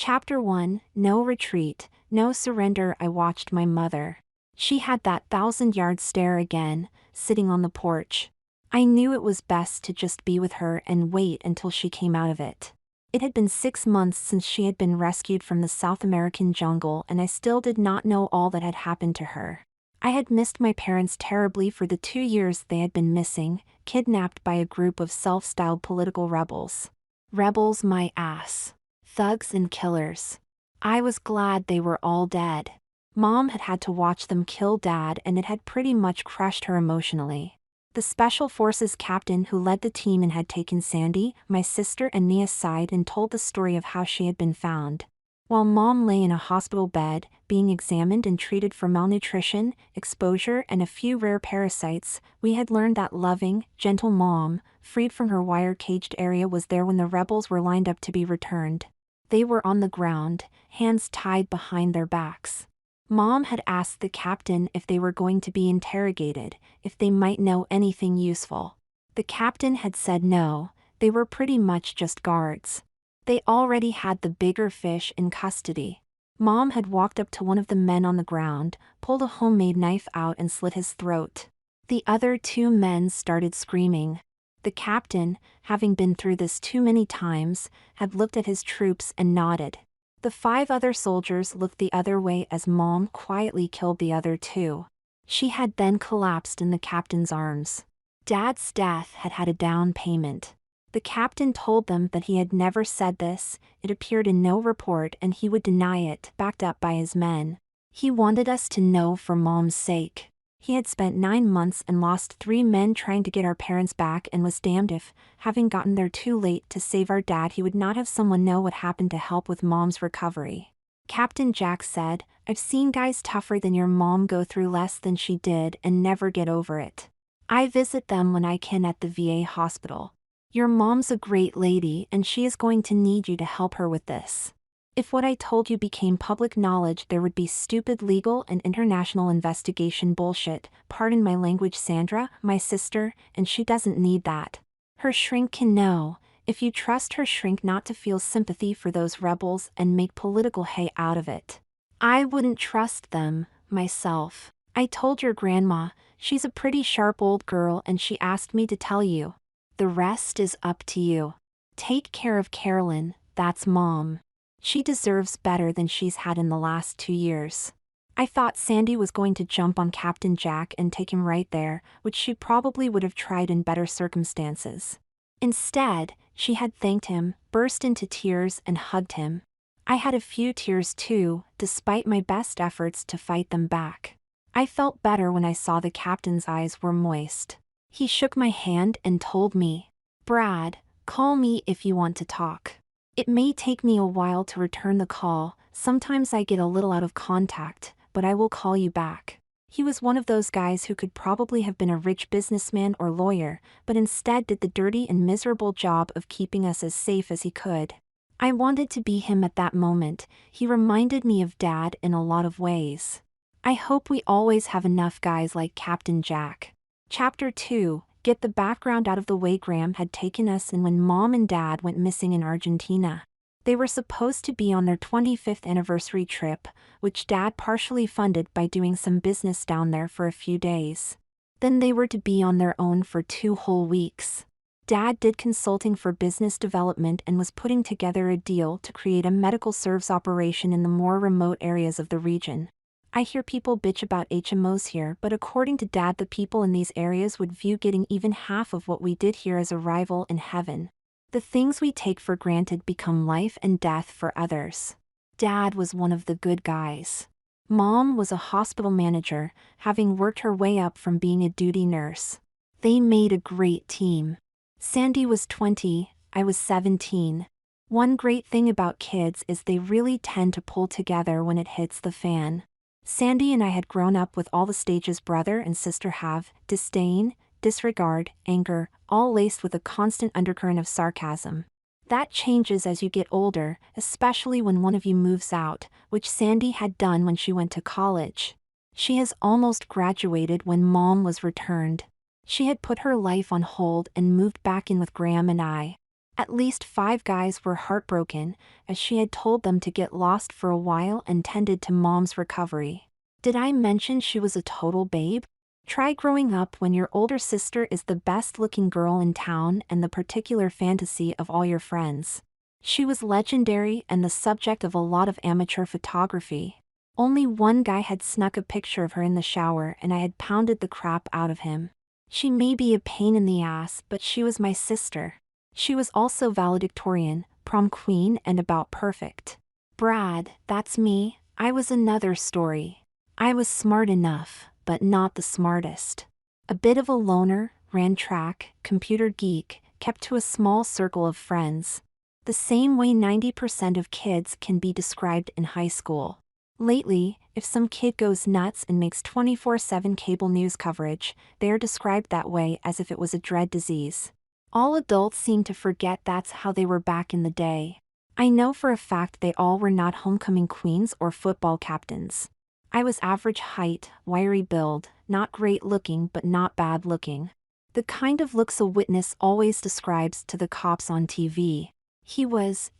Chapter 1, No Retreat, No Surrender. I watched my mother. She had that 1,000-yard stare again, sitting on the porch. I knew it was best to just be with her and wait until she came out of it. It had been 6 months since she had been rescued from the South American jungle, and I still did not know all that had happened to her. I had missed my parents terribly for the 2 years they had been missing, kidnapped by a group of self-styled political rebels. Rebels, my ass. Thugs and killers. I was glad they were all dead. Mom had had to watch them kill Dad, and it had pretty much crushed her emotionally. The Special Forces captain who led the team and had taken Sandy, my sister, and me aside and told the story of how she had been found. While Mom lay in a hospital bed, being examined and treated for malnutrition, exposure, and a few rare parasites, we had learned that loving, gentle Mom, freed from her wire-caged area, was there when the rebels were lined up to be returned. They were on the ground, hands tied behind their backs. Mom had asked the captain if they were going to be interrogated, if they might know anything useful. The captain had said no, they were pretty much just guards. They already had the bigger fish in custody. Mom had walked up to one of the men on the ground, pulled a homemade knife out and slit his throat. The other 2 men started screaming. The captain, having been through this too many times, had looked at his troops and nodded. The 5 other soldiers looked the other way as Mom quietly killed the other 2. She had then collapsed in the captain's arms. Dad's death had had a down payment. The captain told them that he had never said this, it appeared in no report, and he would deny it, backed up by his men. He wanted us to know for Mom's sake. He had spent 9 months and lost 3 men trying to get our parents back, and was damned if, having gotten there too late to save our dad, he would not have someone know what happened to help with Mom's recovery. Captain Jack said, "I've seen guys tougher than your mom go through less than she did and never get over it. I visit them when I can at the VA hospital. Your mom's a great lady and she is going to need you to help her with this. If what I told you became public knowledge, there would be stupid legal and international investigation bullshit. Pardon my language, Sandra, my sister, and she doesn't need that. Her shrink can know, if you trust her shrink not to feel sympathy for those rebels and make political hay out of it. I wouldn't trust them, myself. I told your grandma, she's a pretty sharp old girl, and she asked me to tell you. The rest is up to you. Take care of Carolyn, that's Mom. She deserves better than she's had in the last 2 years." I thought Sandy was going to jump on Captain Jack and take him right there, which she probably would have tried in better circumstances. Instead, she had thanked him, burst into tears, and hugged him. I had a few tears too, despite my best efforts to fight them back. I felt better when I saw the captain's eyes were moist. He shook my hand and told me, "Brad, call me if you want to talk. It may take me a while to return the call, sometimes I get a little out of contact, but I will call you back." He was one of those guys who could probably have been a rich businessman or lawyer, but instead did the dirty and miserable job of keeping us as safe as he could. I wanted to be him at that moment. He reminded me of Dad in a lot of ways. I hope we always have enough guys like Captain Jack. Chapter 2, Get the background out of the way. Graham had taken us in when Mom and Dad went missing in Argentina. They were supposed to be on their 25th anniversary trip, which Dad partially funded by doing some business down there for a few days. Then they were to be on their own for 2 whole weeks. Dad did consulting for business development and was putting together a deal to create a medical service operation in the more remote areas of the region. I hear people bitch about HMOs here, but according to Dad, the people in these areas would view getting even half of what we did here as a rival in heaven. The things we take for granted become life and death for others. Dad was one of the good guys. Mom was a hospital manager, having worked her way up from being a duty nurse. They made a great team. Sandy was 20, I was 17. One great thing about kids is they really tend to pull together when it hits the fan. Sandy and I had grown up with all the stages brother and sister have: disdain, disregard, anger, all laced with a constant undercurrent of sarcasm. That changes as you get older, especially when one of you moves out, which Sandy had done when she went to college. She has almost graduated when Mom was returned. She had put her life on hold and moved back in with Graham and I. At least 5 guys were heartbroken, as she had told them to get lost for a while and tended to mom's recovery. Did I mention she was a total babe? Try growing up when your older sister is the best-looking girl in town and the particular fantasy of all your friends. She was legendary and the subject of a lot of amateur photography. Only one guy had snuck a picture of her in the shower and I had pounded the crap out of him. She may be a pain in the ass, but she was my sister. She was also valedictorian, prom queen, and about perfect. Brad, that's me. I was another story. I was smart enough, but not the smartest. A bit of a loner, ran track, computer geek, kept to a small circle of friends. The same way 90% of kids can be described in high school. Lately, if some kid goes nuts and makes 24/7 cable news coverage, they are described that way as if it was a dread disease. All adults seem to forget that's how they were back in the day. I know for a fact they all were not homecoming queens or football captains. I was average height, wiry build, not great looking but not bad looking. The kind of looks a witness always describes to the cops on TV. He was,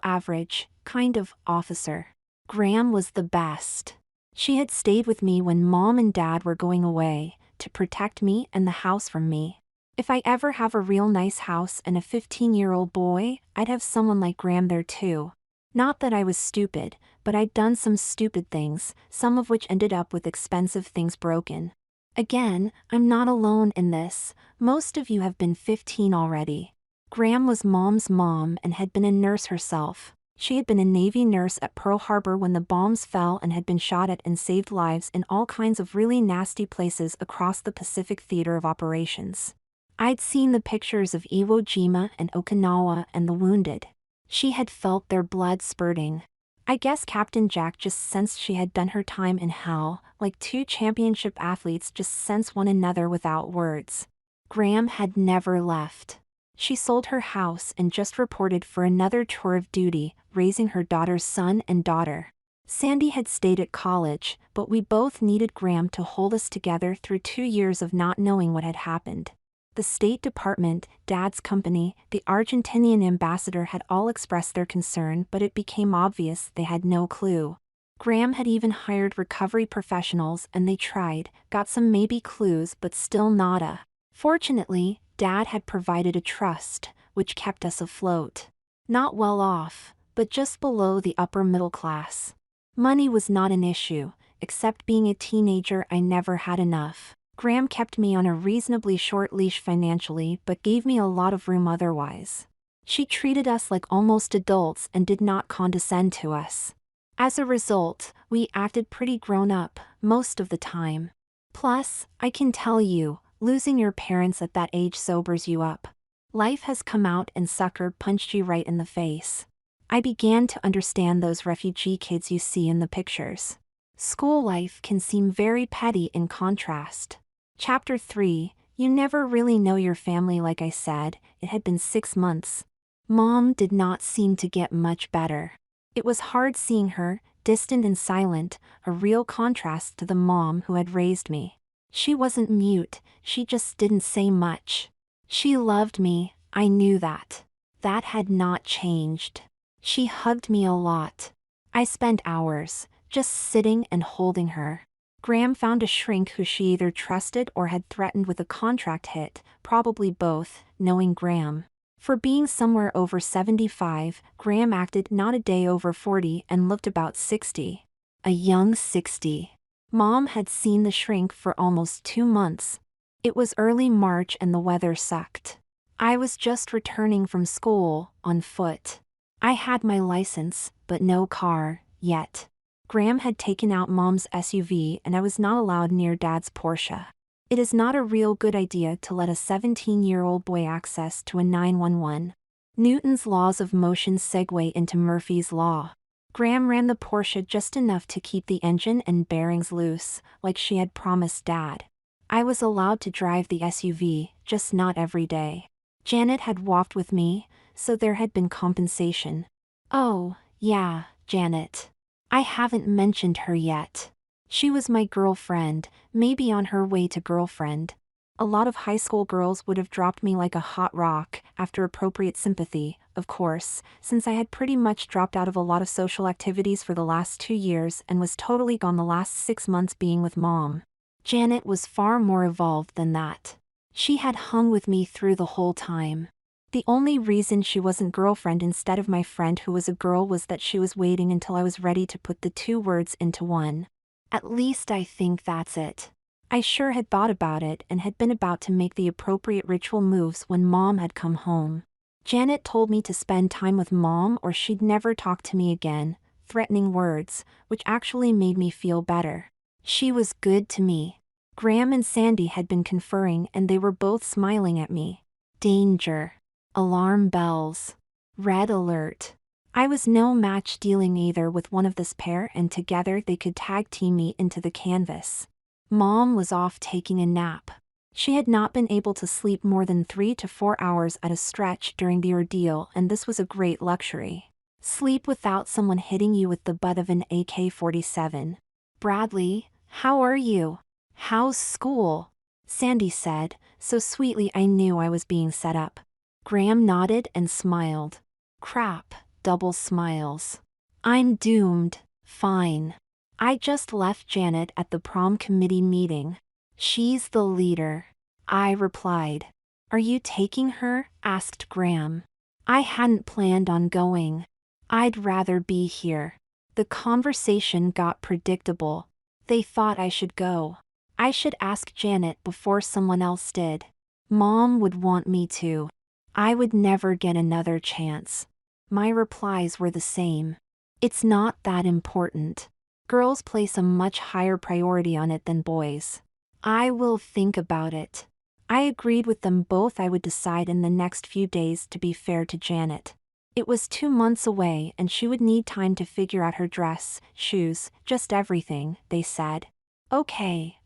average, kind of officer. Graham was the best. She had stayed with me when Mom and Dad were going away, to protect me and the house from me. If I ever have a real nice house and a 15-year-old boy, I'd have someone like Graham there too. Not that I was stupid, but I'd done some stupid things, some of which ended up with expensive things broken. Again, I'm not alone in this. Most of you have been 15 already. Graham was Mom's mom and had been a nurse herself. She had been a Navy nurse at Pearl Harbor when the bombs fell and had been shot at and saved lives in all kinds of really nasty places across the Pacific theater of operations. I'd seen the pictures of Iwo Jima and Okinawa and the wounded. She had felt their blood spurting. I guess Captain Jack just sensed she had done her time in hell, like two championship athletes just sense one another without words. Graham had never left. She sold her house and just reported for another tour of duty, raising her daughter's son and daughter. Sandy had stayed at college, but we both needed Graham to hold us together through 2 years of not knowing what had happened. The State Department, Dad's company, the Argentinian ambassador had all expressed their concern, but it became obvious they had no clue. Graham had even hired recovery professionals and they tried, got some maybe clues but still nada. Fortunately, Dad had provided a trust, which kept us afloat. Not well off, but just below the upper middle class. Money was not an issue, except being a teenager I never had enough. Graham kept me on a reasonably short leash financially but gave me a lot of room otherwise. She treated us like almost adults and did not condescend to us. As a result, we acted pretty grown up, most of the time. Plus, I can tell you, losing your parents at that age sobers you up. Life has come out and sucker punched you right in the face. I began to understand those refugee kids you see in the pictures. School life can seem very petty in contrast. Chapter 3, You never really know your family. Like I said, it had been 6 months. Mom did not seem to get much better. It was hard seeing her, distant and silent, a real contrast to the mom who had raised me. She wasn't mute, she just didn't say much. She loved me, I knew that. That had not changed. She hugged me a lot. I spent hours, just sitting and holding her. Graham found a shrink who she either trusted or had threatened with a contract hit, probably both, knowing Graham. For being somewhere over 75, Graham acted not a day over 40 and looked about 60. A young 60. Mom had seen the shrink for almost 2 months. It was early March and the weather sucked. I was just returning from school, on foot. I had my license, but no car, yet. Graham had taken out Mom's SUV and I was not allowed near Dad's Porsche. It is not a real good idea to let a 17-year-old boy access to a 911. Newton's laws of motion segue into Murphy's law. Graham ran the Porsche just enough to keep the engine and bearings loose, like she had promised Dad. I was allowed to drive the SUV, just not every day. Janet had walked with me, so there had been compensation. Oh, yeah, Janet. I haven't mentioned her yet. She was my girlfriend, maybe on her way to girlfriend. A lot of high school girls would have dropped me like a hot rock, after appropriate sympathy, of course, since I had pretty much dropped out of a lot of social activities for the last 2 years and was totally gone the last 6 months being with Mom. Janet was far more evolved than that. She had hung with me through the whole time. The only reason she wasn't girlfriend instead of my friend who was a girl was that she was waiting until I was ready to put the two words into one. At least I think that's it. I sure had thought about it and had been about to make the appropriate ritual moves when Mom had come home. Janet told me to spend time with Mom or she'd never talk to me again, threatening words, which actually made me feel better. She was good to me. Graham and Sandy had been conferring and they were both smiling at me. Danger. Alarm bells. Red alert. I was no match dealing either with one of this pair and together they could tag team me into the canvas. Mom was off taking a nap. She had not been able to sleep more than 3 to 4 hours at a stretch during the ordeal and this was a great luxury. Sleep without someone hitting you with the butt of an AK-47. Bradley, how are you? How's school? Sandy said, so sweetly I knew I was being set up. Graham nodded and smiled. Crap, double smiles. I'm doomed. Fine. I just left Janet at the prom committee meeting. She's the leader. I replied. Are you taking her? Asked Graham. I hadn't planned on going. I'd rather be here. The conversation got predictable. They thought I should go. I should ask Janet before someone else did. Mom would want me to. I would never get another chance. My replies were the same. It's not that important. Girls place a much higher priority on it than boys. I will think about it. I agreed with them both I would decide in the next few days to be fair to Janet. It was 2 months away and she would need time to figure out her dress, shoes, just everything, they said. Okay.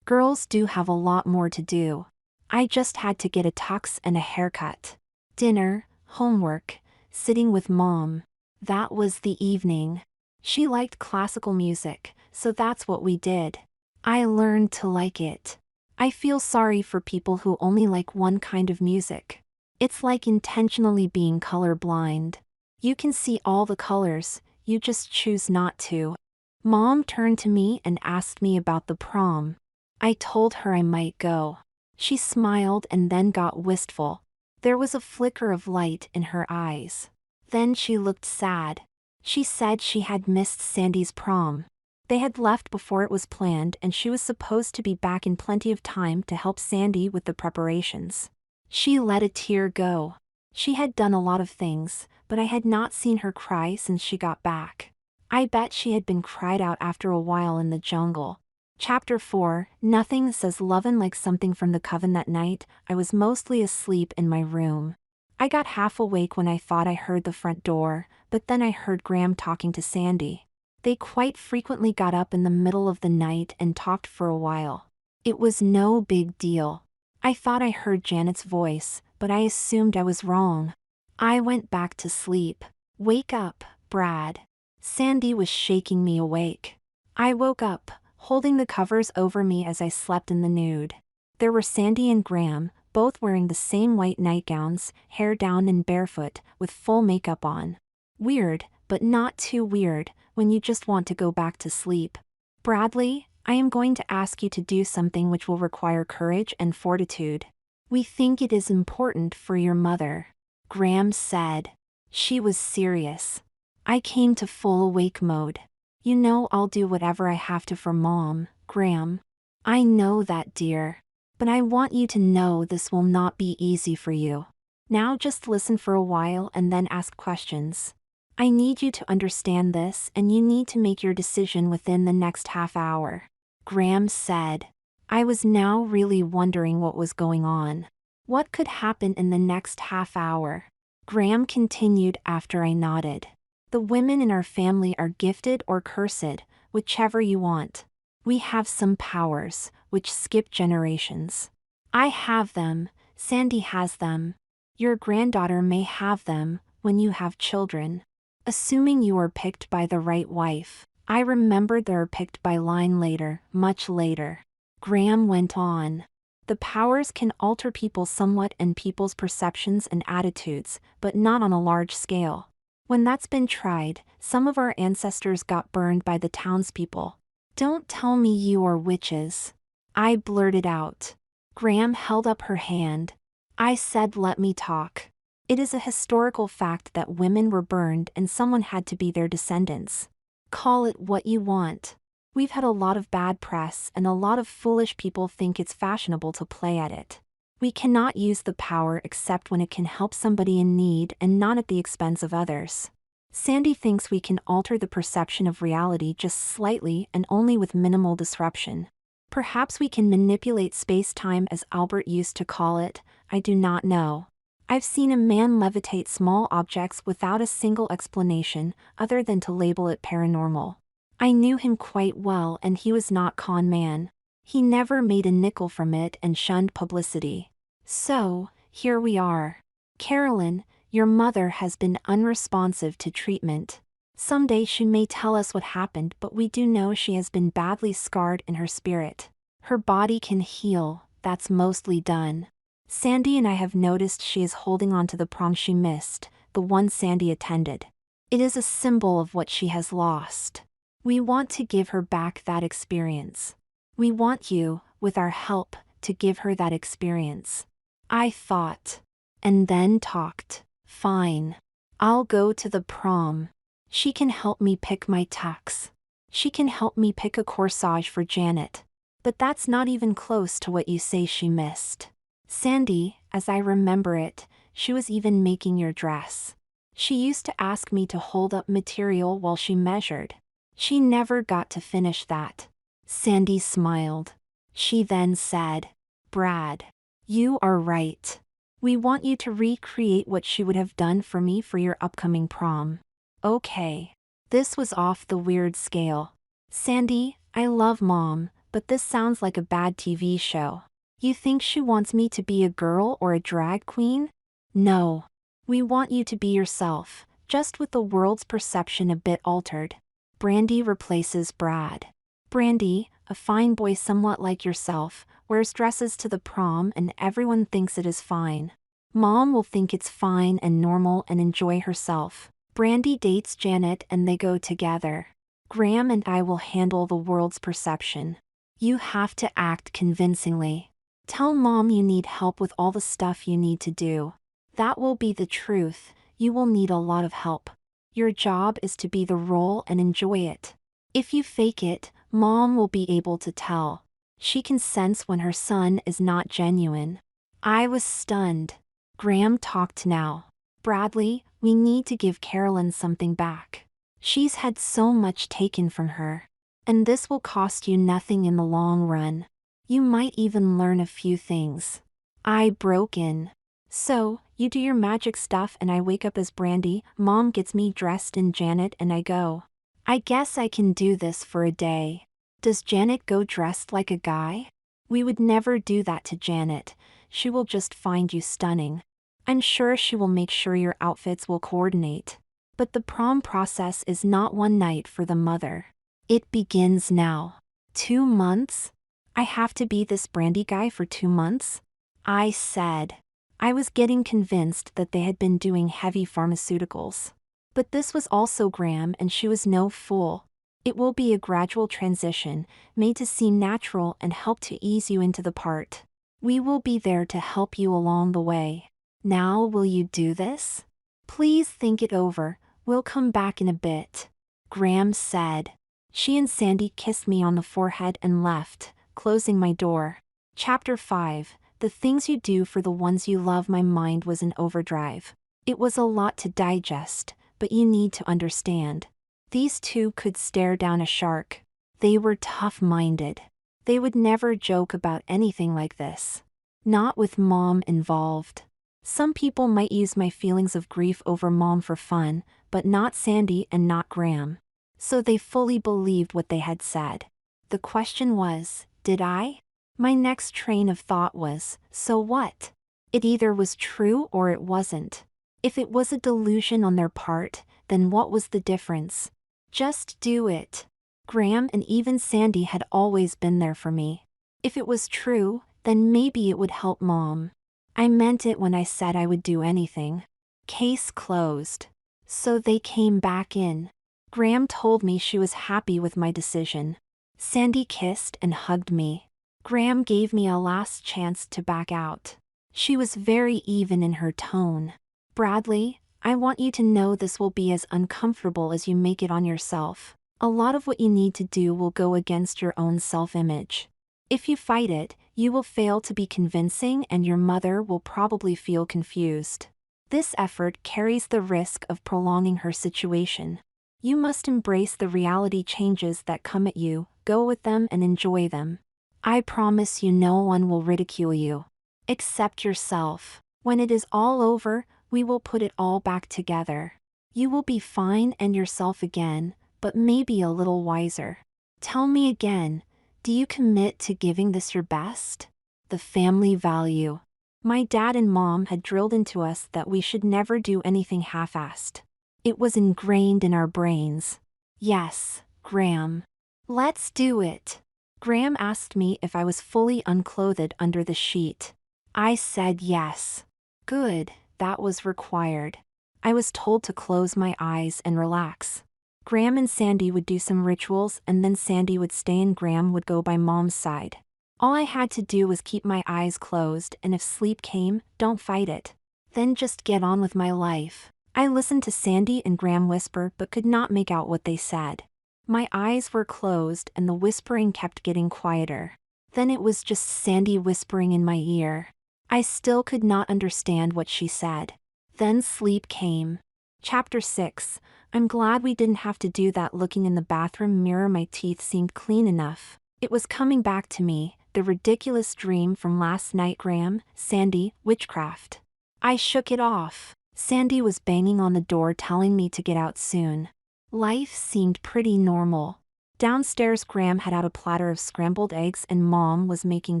Girls do have a lot more to do. I just had to get a tux and a haircut. Dinner, homework, sitting with Mom. That was the evening. She liked classical music, so that's what we did. I learned to like it. I feel sorry for people who only like one kind of music. It's like intentionally being colorblind. You can see all the colors, you just choose not to. Mom turned to me and asked me about the prom. I told her I might go. She smiled and then got wistful. There was a flicker of light in her eyes. Then she looked sad. She said she had missed Sandy's prom. They had left before it was planned and she was supposed to be back in plenty of time to help Sandy with the preparations. She let a tear go. She had done a lot of things, but I had not seen her cry since she got back. I bet she had been cried out after a while in the jungle. Chapter 4, Nothing says lovin' like something from the coven. That night, I was mostly asleep in my room. I got half awake when I thought I heard the front door, but then I heard Graham talking to Sandy. They quite frequently got up in the middle of the night and talked for a while. It was no big deal. I thought I heard Janet's voice, but I assumed I was wrong. I went back to sleep. Wake up, Brad. Sandy was shaking me awake. I woke up, holding the covers over me as I slept in the nude. There were Sandy and Graham, both wearing the same white nightgowns, hair down and barefoot, with full makeup on. Weird, but not too weird, when you just want to go back to sleep. Bradley, I am going to ask you to do something which will require courage and fortitude. We think it is important for your mother. Graham said. She was serious. I came to full awake mode. You know I'll do whatever I have to for Mom, Graham. I know that, dear. But I want you to know this will not be easy for you. Now just listen for a while and then ask questions. I need you to understand this and you need to make your decision within the next half hour. Graham said. I was now really wondering what was going on. What could happen in the next half hour? Graham continued after I nodded. The women in our family are gifted or cursed, whichever you want. We have some powers, which skip generations. I have them, Sandy has them. Your granddaughter may have them, when you have children. Assuming you are picked by the right wife. I remembered they are picked by line later, much later. Graham went on. The powers can alter people somewhat and people's perceptions and attitudes, but not on a large scale. When that's been tried, some of our ancestors got burned by the townspeople. Don't tell me you are witches. I blurted out. Graham held up her hand. I said, let me talk. It is a historical fact that women were burned and someone had to be their descendants. Call it what you want. We've had a lot of bad press and a lot of foolish people think it's fashionable to play at it. We cannot use the power except when it can help somebody in need and not at the expense of others. Sandy thinks we can alter the perception of reality just slightly and only with minimal disruption. Perhaps we can manipulate space-time as Albert used to call it, I do not know. I've seen a man levitate small objects without a single explanation other than to label it paranormal. I knew him quite well and he was not con man. He never made a nickel from it and shunned publicity. So, here we are. Carolyn, your mother has been unresponsive to treatment. Someday she may tell us what happened, but we do know she has been badly scarred in her spirit. Her body can heal, that's mostly done. Sandy and I have noticed she is holding on to the prom she missed, the one Sandy attended. It is a symbol of what she has lost. We want to give her back that experience. We want you, with our help, to give her that experience. I thought. And then talked. Fine. I'll go to the prom. She can help me pick my tux. She can help me pick a corsage for Janet. But that's not even close to what you say she missed. Sandy, as I remember it, she was even making your dress. She used to ask me to hold up material while she measured. She never got to finish that. Sandy smiled. She then said, Brad, you are right. We want you to recreate what she would have done for me for your upcoming prom. Okay. This was off the weird scale. Sandy, I love Mom, but this sounds like a bad TV show. You think she wants me to be a girl or a drag queen? No. We want you to be yourself, just with the world's perception a bit altered. Brandy replaces Brad. Brandy, a fine boy somewhat like yourself, wears dresses to the prom and everyone thinks it is fine. Mom will think it's fine and normal and enjoy herself. Brandy dates Janet and they go together. Graham and I will handle the world's perception. You have to act convincingly. Tell Mom you need help with all the stuff you need to do. That will be the truth, you will need a lot of help. Your job is to be the role and enjoy it. If you fake it, Mom will be able to tell. She can sense when her son is not genuine. I was stunned. Graham talked now. Bradley, we need to give Carolyn something back. She's had so much taken from her. And this will cost you nothing in the long run. You might even learn a few things. I broke in. So, you do your magic stuff and I wake up as Brandy, Mom gets me dressed in Janet and I go. I guess I can do this for a day. Does Janet go dressed like a guy? We would never do that to Janet. She will just find you stunning. I'm sure she will make sure your outfits will coordinate. But the prom process is not one night for the mother. It begins now. 2 months? I have to be this Brandy guy for 2 months? I said. I was getting convinced that they had been doing heavy pharmaceuticals. But this was also Graham and she was no fool. It will be a gradual transition, made to seem natural and help to ease you into the part. We will be there to help you along the way. Now will you do this? Please think it over, we'll come back in a bit. Graham said. She and Sandy kissed me on the forehead and left, closing my door. Chapter 5. The things you do for the ones you love. My mind was in overdrive. It was a lot to digest, but you need to understand. These two could stare down a shark. They were tough-minded. They would never joke about anything like this. Not with Mom involved. Some people might use my feelings of grief over Mom for fun, but not Sandy and not Graham. So they fully believed what they had said. The question was, did I? My next train of thought was, so what? It either was true or it wasn't. If it was a delusion on their part, then what was the difference? Just do it. Graham and even Sandy had always been there for me. If it was true, Then maybe it would help Mom. I meant it when I said I would do anything. Case closed. So they came back in. Graham told me she was happy with my decision. Sandy kissed and hugged me. Graham gave me a last chance to back out. She was very even in her tone. Bradley, I want you to know this will be as uncomfortable as you make it on yourself. A lot of what you need to do will go against your own self-image. If you fight it, you will fail to be convincing and your mother will probably feel confused. This effort carries the risk of prolonging her situation. You must embrace the reality changes that come at you, go with them and enjoy them. I promise you no one will ridicule you. Accept yourself. When it is all over, we will put it all back together. You will be fine and yourself again, but maybe a little wiser. Tell me again, do you commit to giving this your best? The family value. My dad and mom had drilled into us that we should never do anything half-assed. It was ingrained in our brains. Yes, Graham. Let's do it. Graham asked me if I was fully unclothed under the sheet. I said yes. Good, that was required. I was told to close my eyes and relax. Graham and Sandy would do some rituals and then Sandy would stay and Graham would go by Mom's side. All I had to do was keep my eyes closed and if sleep came, don't fight it. Then just get on with my life. I listened to Sandy and Graham whisper but could not make out what they said. My eyes were closed and the whispering kept getting quieter. Then it was just Sandy whispering in my ear. I still could not understand what she said. Then sleep came. Chapter 6. I'm glad we didn't have to do that. Looking in the bathroom mirror, my teeth seemed clean enough. It was coming back to me, the ridiculous dream from last night. Graham, Sandy, witchcraft. I shook it off. Sandy was banging on the door telling me to get out soon. Life seemed pretty normal. Downstairs, Graham had out a platter of scrambled eggs and Mom was making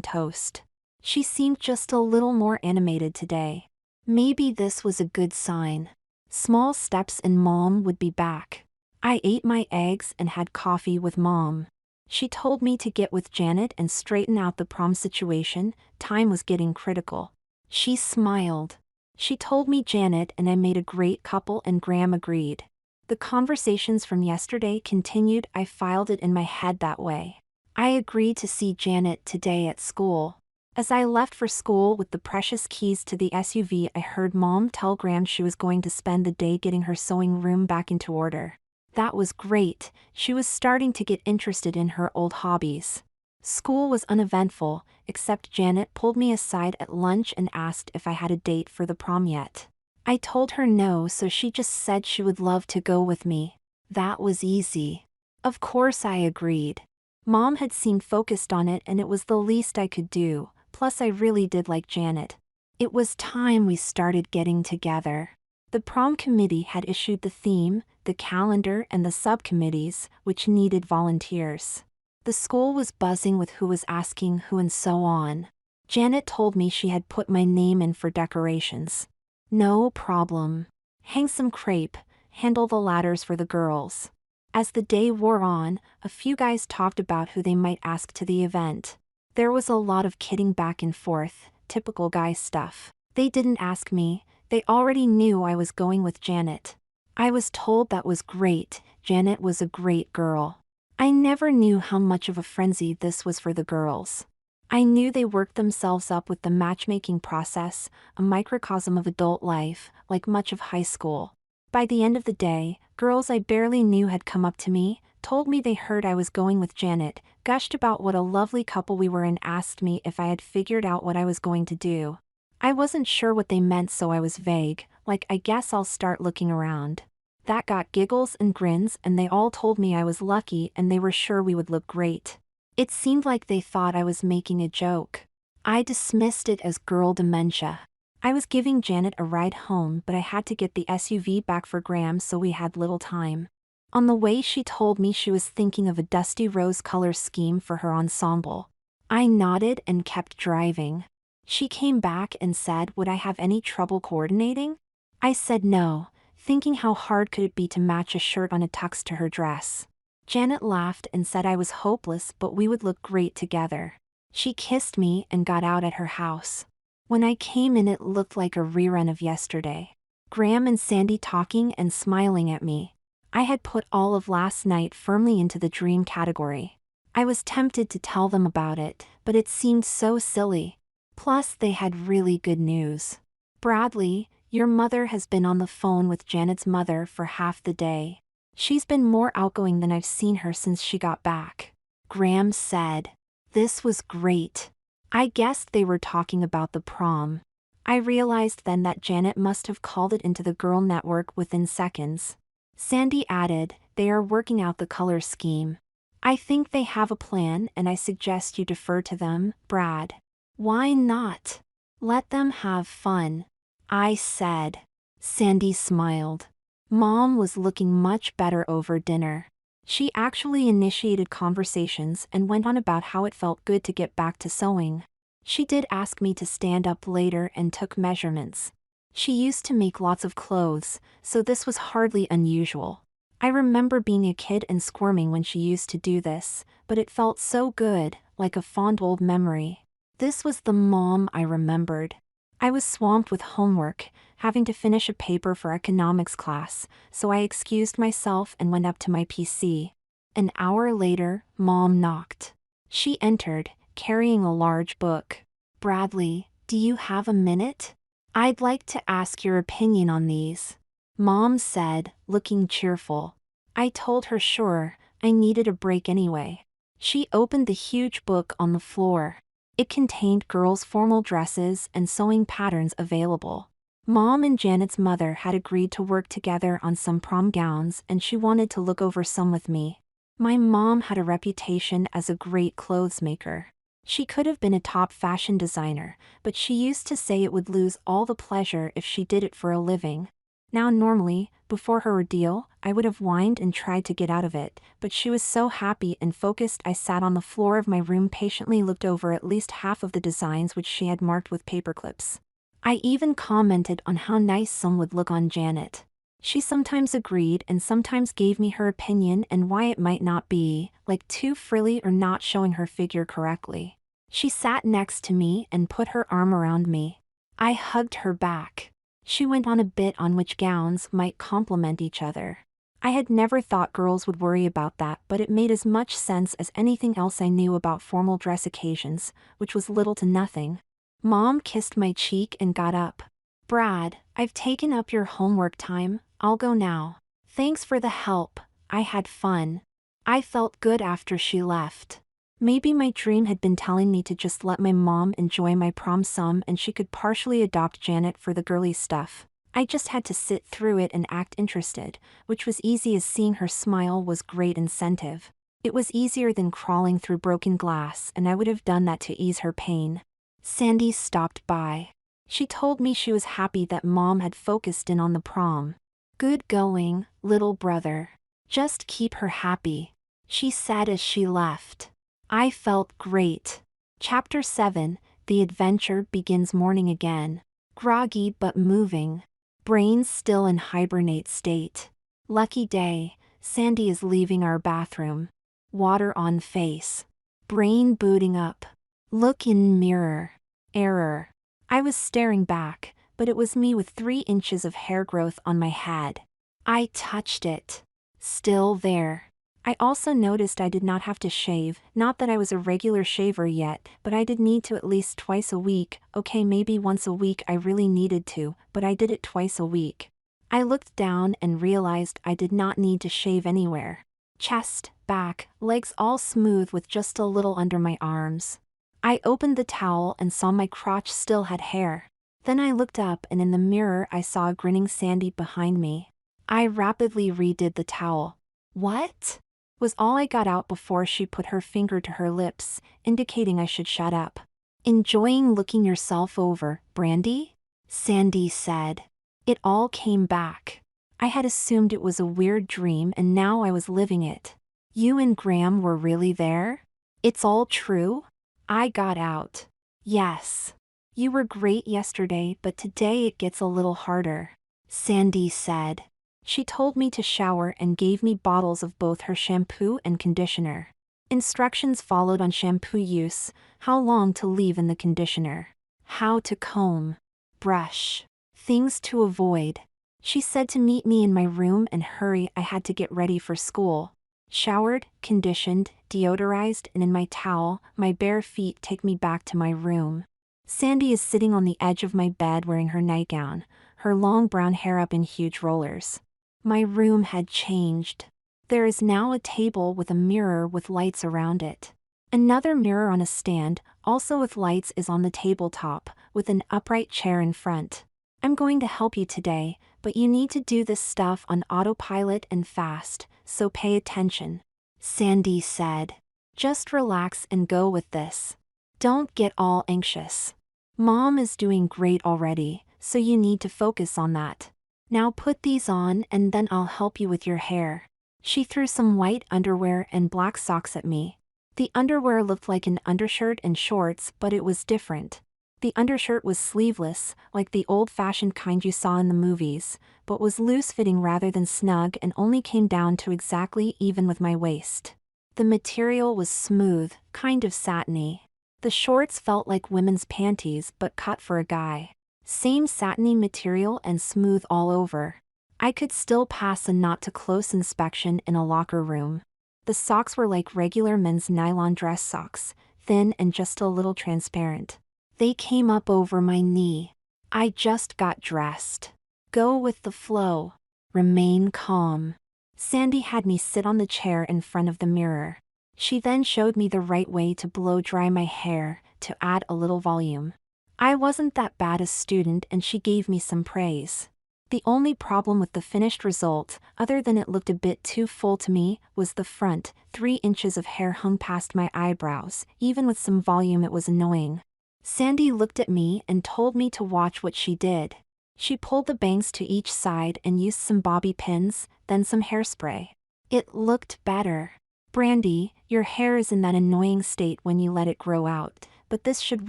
toast. She seemed just a little more animated today. Maybe this was a good sign. Small steps and Mom would be back. I ate my eggs and had coffee with Mom. She told me to get with Janet and straighten out the prom situation. Time was getting critical. She smiled. She told me Janet and I made a great couple and Graham agreed. The conversations from yesterday continued. I filed it in my head that way. I agreed to see Janet today at school. As I left for school with the precious keys to the SUV, I heard Mom tell Graham she was going to spend the day getting her sewing room back into order. That was great. She was starting to get interested in her old hobbies. School was uneventful, except Janet pulled me aside at lunch and asked if I had a date for the prom yet. I told her no, so she just said she would love to go with me. That was easy. Of course I agreed. Mom had seemed focused on it and it was the least I could do. Plus I really did like Janet. It was time we started getting together. The prom committee had issued the theme, the calendar and the subcommittees, which needed volunteers. The school was buzzing with who was asking who and so on. Janet told me she had put my name in for decorations. No problem. Hang some crepe, handle the ladders for the girls. As the day wore on, a few guys talked about who they might ask to the event. There was a lot of kidding back and forth, typical guy stuff. They didn't ask me, they already knew I was going with Janet. I was told that was great, Janet was a great girl. I never knew how much of a frenzy this was for the girls. I knew they worked themselves up with the matchmaking process, a microcosm of adult life, like much of high school. By the end of the day, girls I barely knew had come up to me, told me they heard I was going with Janet, gushed about what a lovely couple we were and asked me if I had figured out what I was going to do. I wasn't sure what they meant, so I was vague, like I guess I'll start looking around. That got giggles and grins and they all told me I was lucky and they were sure we would look great. It seemed like they thought I was making a joke. I dismissed it as girl dementia. I was giving Janet a ride home but I had to get the SUV back for Graham so we had little time. On the way she told me she was thinking of a dusty rose color scheme for her ensemble. I nodded and kept driving. She came back and said would I have any trouble coordinating? I said no, thinking how hard could it be to match a shirt on a tux to her dress. Janet laughed and said I was hopeless but we would look great together. She kissed me and got out at her house. When I came in, it looked like a rerun of yesterday. Graham and Sandy talking and smiling at me. I had put all of last night firmly into the dream category. I was tempted to tell them about it, but it seemed so silly. Plus, they had really good news. Bradley, your mother has been on the phone with Janet's mother for half the day. She's been more outgoing than I've seen her since she got back. Graham said. This was great. I guessed they were talking about the prom. I realized then that Janet must have called it into the girl network within seconds. Sandy added, they are working out the color scheme. I think they have a plan and I suggest you defer to them, Brad. Why not? Let them have fun, I said. Sandy smiled. Mom was looking much better over dinner. She actually initiated conversations and went on about how it felt good to get back to sewing. She did ask me to stand up later and took measurements. She used to make lots of clothes, so this was hardly unusual. I remember being a kid and squirming when she used to do this, but it felt so good, like a fond old memory. This was the mom I remembered. I was swamped with homework, having to finish a paper for economics class, so I excused myself and went up to my PC. An hour later, Mom knocked. She entered, carrying a large book. Bradley, do you have a minute? I'd like to ask your opinion on these. Mom said, looking cheerful. I told her sure, I needed a break anyway. She opened the huge book on the floor. It contained girls' formal dresses and sewing patterns available. Mom and Janet's mother had agreed to work together on some prom gowns and she wanted to look over some with me. My mom had a reputation as a great clothes maker. She could have been a top fashion designer, but she used to say it would lose all the pleasure if she did it for a living. Now normally, before her ordeal, I would have whined and tried to get out of it, but she was so happy and focused I sat on the floor of my room patiently looked over at least half of the designs which she had marked with paperclips. I even commented on how nice some would look on Janet. She sometimes agreed and sometimes gave me her opinion and why it might not be, like too frilly or not showing her figure correctly. She sat next to me and put her arm around me. I hugged her back. She went on a bit on which gowns might complement each other. I had never thought girls would worry about that, but it made as much sense as anything else I knew about formal dress occasions, which was little to nothing. Mom kissed my cheek and got up. Brad, I've taken up your homework time, I'll go now. Thanks for the help, I had fun. I felt good after she left. Maybe my dream had been telling me to just let my mom enjoy my prom some and she could partially adopt Janet for the girly stuff. I just had to sit through it and act interested, which was easy as seeing her smile was great incentive. It was easier than crawling through broken glass and I would have done that to ease her pain. Sandy stopped by. She told me she was happy that Mom had focused in on the prom. Good going, little brother. Just keep her happy, she said as she left. I felt great. Chapter 7, The Adventure begins morning again. Groggy but moving. Brains still in hibernate state. Lucky day, Sandy is leaving our bathroom. Water on face. Brain booting up. Look in mirror. Error. I was staring back, but it was me with 3 inches of hair growth on my head. I touched it. Still there. I also noticed I did not have to shave, not that I was a regular shaver yet, but I did need to at least twice a week, okay maybe once a week I really needed to, but I did it twice a week. I looked down and realized I did not need to shave anywhere. Chest, back, legs all smooth with just a little under my arms. I opened the towel and saw my crotch still had hair. Then I looked up and in the mirror I saw a grinning Sandy behind me. I rapidly redid the towel. What? Was all I got out before she put her finger to her lips, indicating I should shut up. Enjoying looking yourself over, Brandy? Sandy said. It all came back. I had assumed it was a weird dream and now I was living it. You and Graham were really there? It's all true? I got out. Yes. You were great yesterday, but today it gets a little harder, Sandy said. She told me to shower and gave me bottles of both her shampoo and conditioner. Instructions followed on shampoo use, how long to leave in the conditioner, how to comb, brush, things to avoid. She said to meet me in my room and hurry, I had to get ready for school. Showered, conditioned, deodorized, and in my towel, my bare feet take me back to my room. Sandy is sitting on the edge of my bed wearing her nightgown, her long brown hair up in huge rollers. My room had changed. There is now a table with a mirror with lights around it. Another mirror on a stand, also with lights, is on the tabletop, with an upright chair in front. I'm going to help you today, but you need to do this stuff on autopilot and fast, so pay attention. Sandy said. Just relax and go with this. Don't get all anxious. Mom is doing great already, so you need to focus on that. Now put these on and then I'll help you with your hair. She threw some white underwear and black socks at me. The underwear looked like an undershirt and shorts, but it was different. The undershirt was sleeveless, like the old-fashioned kind you saw in the movies, but was loose-fitting rather than snug and only came down to exactly even with my waist. The material was smooth, kind of satiny. The shorts felt like women's panties but cut for a guy. Same satiny material and smooth all over. I could still pass a not too close inspection in a locker room. The socks were like regular men's nylon dress socks, thin and just a little transparent. They came up over my knee. I just got dressed. Go with the flow. Remain calm. Sandy had me sit on the chair in front of the mirror. She then showed me the right way to blow dry my hair, to add a little volume. I wasn't that bad a student and she gave me some praise. The only problem with the finished result, other than it looked a bit too full to me, was the front. 3 inches of hair hung past my eyebrows. Even with some volume it was annoying. Sandy looked at me and told me to watch what she did. She pulled the bangs to each side and used some bobby pins, then some hairspray. It looked better. Brandy, your hair is in that annoying state when you let it grow out, but this should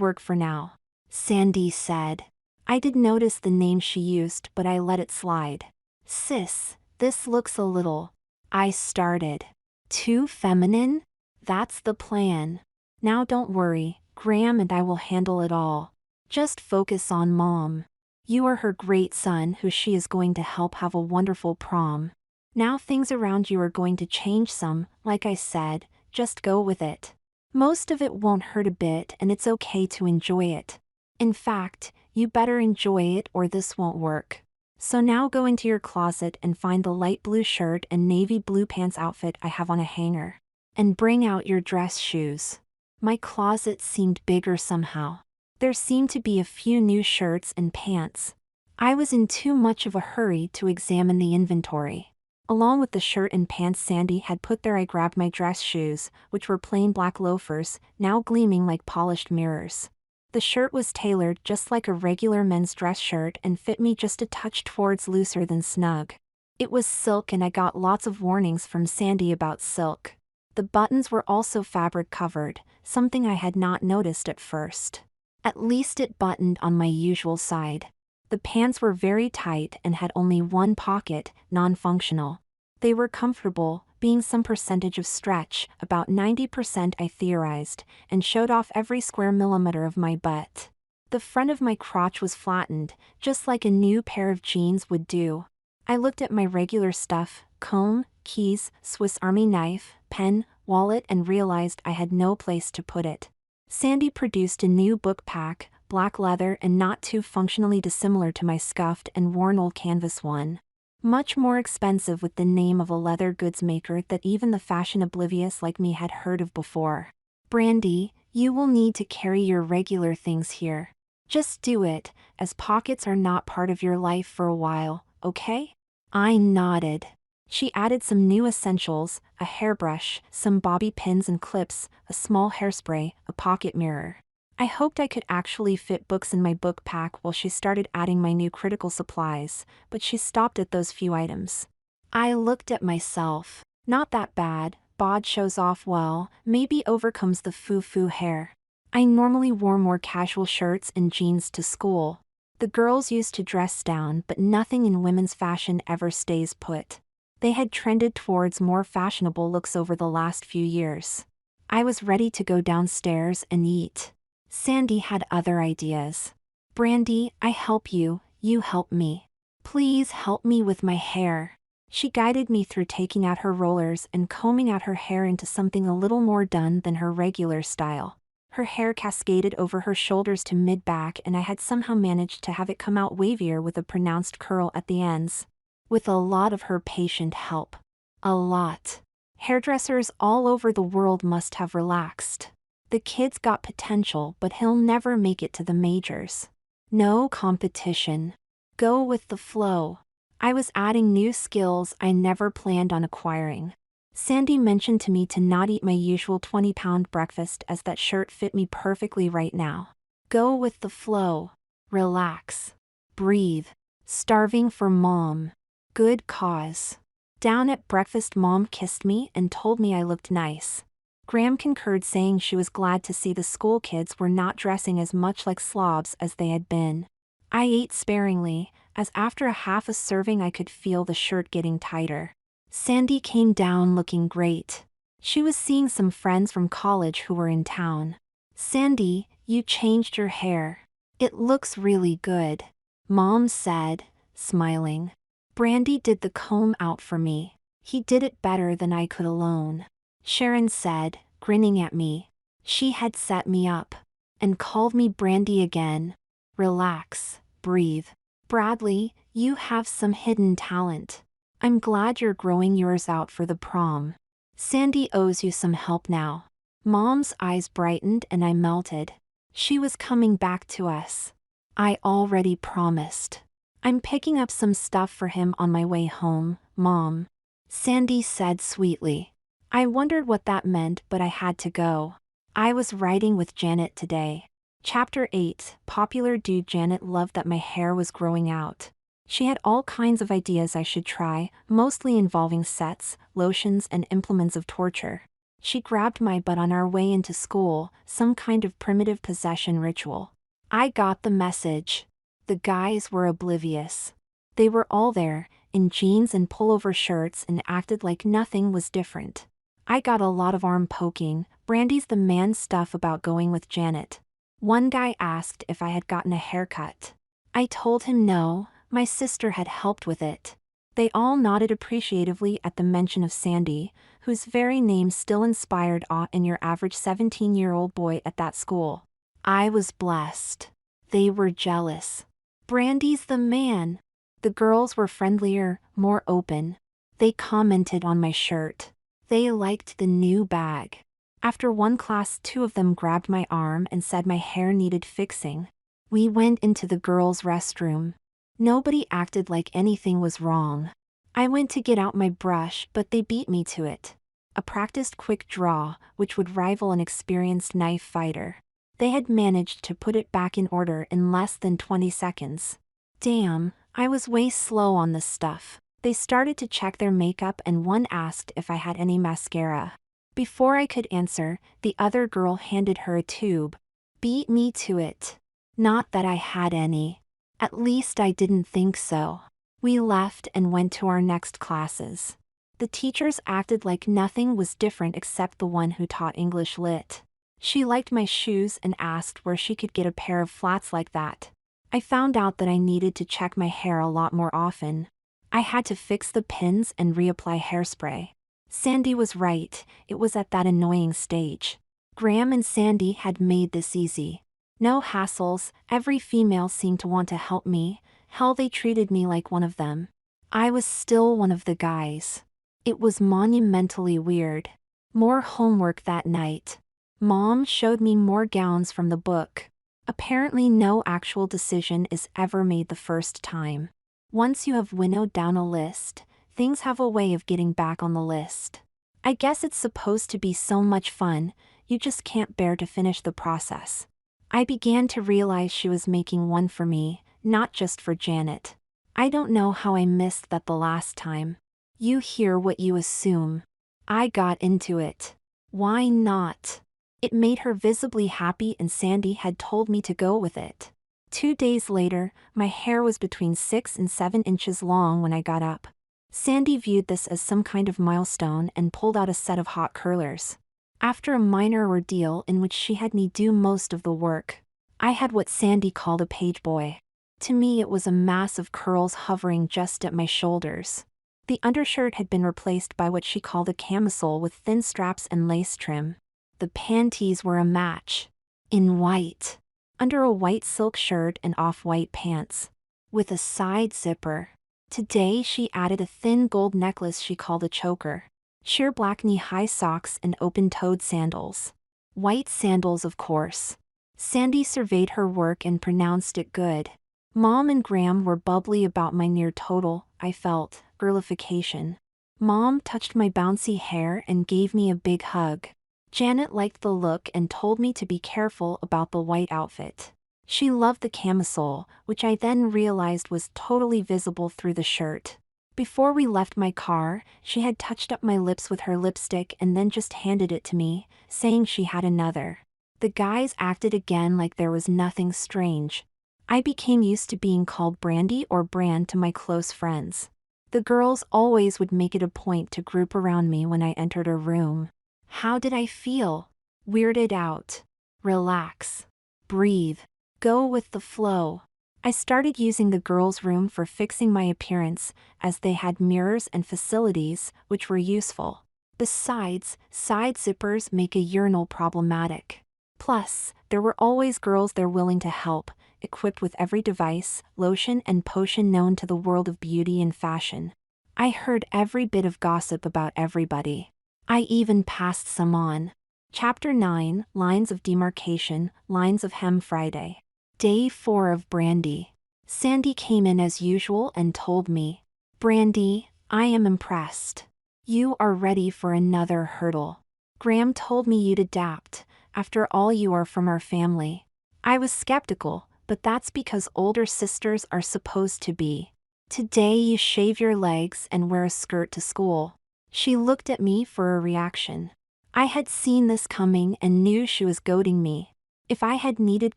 work for now. Sandy said. I did notice the name she used, but I let it slide. Sis, this looks a little... I started. Too feminine? That's the plan. Now don't worry, Graham and I will handle it all. Just focus on Mom. You are her great son who she is going to help have a wonderful prom. Now things around you are going to change some, like I said, just go with it. Most of it won't hurt a bit and it's okay to enjoy it. In fact, you better enjoy it or this won't work. So now go into your closet and find the light blue shirt and navy blue pants outfit I have on a hanger. And bring out your dress shoes. My closet seemed bigger somehow. There seemed to be a few new shirts and pants. I was in too much of a hurry to examine the inventory. Along with the shirt and pants Sandy had put there, I grabbed my dress shoes, which were plain black loafers, now gleaming like polished mirrors. The shirt was tailored just like a regular men's dress shirt and fit me just a touch towards looser than snug. It was silk and I got lots of warnings from Sandy about silk. The buttons were also fabric covered, something I had not noticed at first. At least it buttoned on my usual side. The pants were very tight and had only one pocket, non-functional. They were comfortable, being some percentage of stretch, about 90% I theorized, and showed off every square millimeter of my butt. The front of my crotch was flattened, just like a new pair of jeans would do. I looked at my regular stuff, comb, keys, Swiss Army knife, pen, wallet, and realized I had no place to put it. Sandy produced a new book pack, black leather and not too functionally dissimilar to my scuffed and worn old canvas one. Much more expensive, with the name of a leather goods maker that even the fashion-oblivious like me had heard of before. Brandy, you will need to carry your regular things here. Just do it, as pockets are not part of your life for a while, okay? I nodded. She added some new essentials, a hairbrush, some bobby pins and clips, a small hairspray, a pocket mirror. I hoped I could actually fit books in my book pack while she started adding my new critical supplies, but she stopped at those few items. I looked at myself. Not that bad, bod shows off well, maybe overcomes the foo-foo hair. I normally wore more casual shirts and jeans to school. The girls used to dress down, but nothing in women's fashion ever stays put. They had trended towards more fashionable looks over the last few years. I was ready to go downstairs and eat. Sandy had other ideas. Brandy, I help you, you help me. Please help me with my hair. She guided me through taking out her rollers and combing out her hair into something a little more done than her regular style. Her hair cascaded over her shoulders to mid-back, and I had somehow managed to have it come out wavier with a pronounced curl at the ends. With a lot of her patient help. A lot. Hairdressers all over the world must have relaxed. The kid's got potential, but he'll never make it to the majors. No competition. Go with the flow. I was adding new skills I never planned on acquiring. Sandy mentioned to me to not eat my usual 20-pound breakfast, as that shirt fit me perfectly right now. Go with the flow. Relax. Breathe. Starving for mom. Good cause. Down at breakfast, mom kissed me and told me I looked nice. Graham concurred, saying she was glad to see the school kids were not dressing as much like slobs as they had been. I ate sparingly, as after a half a serving I could feel the shirt getting tighter. Sandy came down looking great. She was seeing some friends from college who were in town. Sandy, you changed your hair. It looks really good, Mom said, smiling. Brandy did the comb out for me. He did it better than I could alone, Sharon said, grinning at me. She had set me up and called me Brandy again. Relax, breathe. Bradley, you have some hidden talent. I'm glad you're growing yours out for the prom. Sandy owes you some help now. Mom's eyes brightened and I melted. She was coming back to us. I already promised. I'm picking up some stuff for him on my way home, Mom, Sandy said sweetly. I wondered what that meant, but I had to go. I was writing with Janet today. Chapter 8, Popular Dude. Janet loved that my hair was growing out. She had all kinds of ideas I should try, mostly involving sets, lotions, and implements of torture. She grabbed my butt on our way into school, some kind of primitive possession ritual. I got the message. The guys were oblivious. They were all there, in jeans and pullover shirts, and acted like nothing was different. I got a lot of arm poking, Brandy's the man stuff about going with Janet. One guy asked if I had gotten a haircut. I told him no, my sister had helped with it. They all nodded appreciatively at the mention of Sandy, whose very name still inspired awe in your average 17-year-old boy at that school. I was blessed. They were jealous. Brandy's the man. The girls were friendlier, more open. They commented on my shirt. They liked the new bag. After one class, 2 of them grabbed my arm and said my hair needed fixing. We went into the girls' restroom. Nobody acted like anything was wrong. I went to get out my brush, but they beat me to it. A practiced quick draw, which would rival an experienced knife fighter. They had managed to put it back in order in less than 20 seconds. Damn, I was way slow on this stuff. They started to check their makeup and one asked if I had any mascara. Before I could answer, the other girl handed her a tube. Beat me to it. Not that I had any. At least I didn't think so. We left and went to our next classes. The teachers acted like nothing was different except the one who taught English Lit. She liked my shoes and asked where she could get a pair of flats like that. I found out that I needed to check my hair a lot more often. I had to fix the pins and reapply hairspray. Sandy was right, it was at that annoying stage. Graham and Sandy had made this easy. No hassles, every female seemed to want to help me. Hell, they treated me like one of them. I was still one of the guys. It was monumentally weird. More homework that night. Mom showed me more gowns from the book. Apparently no actual decision is ever made the first time. Once you have winnowed down a list, things have a way of getting back on the list. I guess it's supposed to be so much fun, you just can't bear to finish the process. I began to realize she was making one for me, not just for Janet. I don't know how I missed that the last time. You hear what you assume. I got into it. Why not? It made her visibly happy and Sandy had told me to go with it. 2 days later, my hair was between 6 and 7 inches long when I got up. Sandy viewed this as some kind of milestone and pulled out a set of hot curlers. After a minor ordeal in which she had me do most of the work, I had what Sandy called a page boy. To me, it was a mass of curls hovering just at my shoulders. The undershirt had been replaced by what she called a camisole with thin straps and lace trim. The panties were a match. In white. Under a white silk shirt and off-white pants. With a side zipper. Today she added a thin gold necklace she called a choker. Sheer black knee-high socks and open-toed sandals. White sandals, of course. Sandy surveyed her work and pronounced it good. Mom and Graham were bubbly about my near-total, I felt, girlification. Mom touched my bouncy hair and gave me a big hug. Janet liked the look and told me to be careful about the white outfit. She loved the camisole, which I then realized was totally visible through the shirt. Before we left my car, she had touched up my lips with her lipstick and then just handed it to me, saying she had another. The guys acted again like there was nothing strange. I became used to being called Brandy or Bran to my close friends. The girls always would make it a point to group around me when I entered a room. How did I feel? Weirded out. Relax. Breathe. Go with the flow. I started using the girls' room for fixing my appearance, as they had mirrors and facilities, which were useful. Besides, side zippers make a urinal problematic. Plus, there were always girls there willing to help, equipped with every device, lotion and potion known to the world of beauty and fashion. I heard every bit of gossip about everybody. I even passed some on. Chapter 9, Lines of Demarcation, Lines of Hem Friday. Day 4 of Brandy. Sandy came in as usual and told me, "Brandy, I am impressed. You are ready for another hurdle. Graham told me you'd adapt, after all you are from our family." I was skeptical, but that's because older sisters are supposed to be. "Today you shave your legs and wear a skirt to school." She looked at me for a reaction. I had seen this coming and knew she was goading me. If I had needed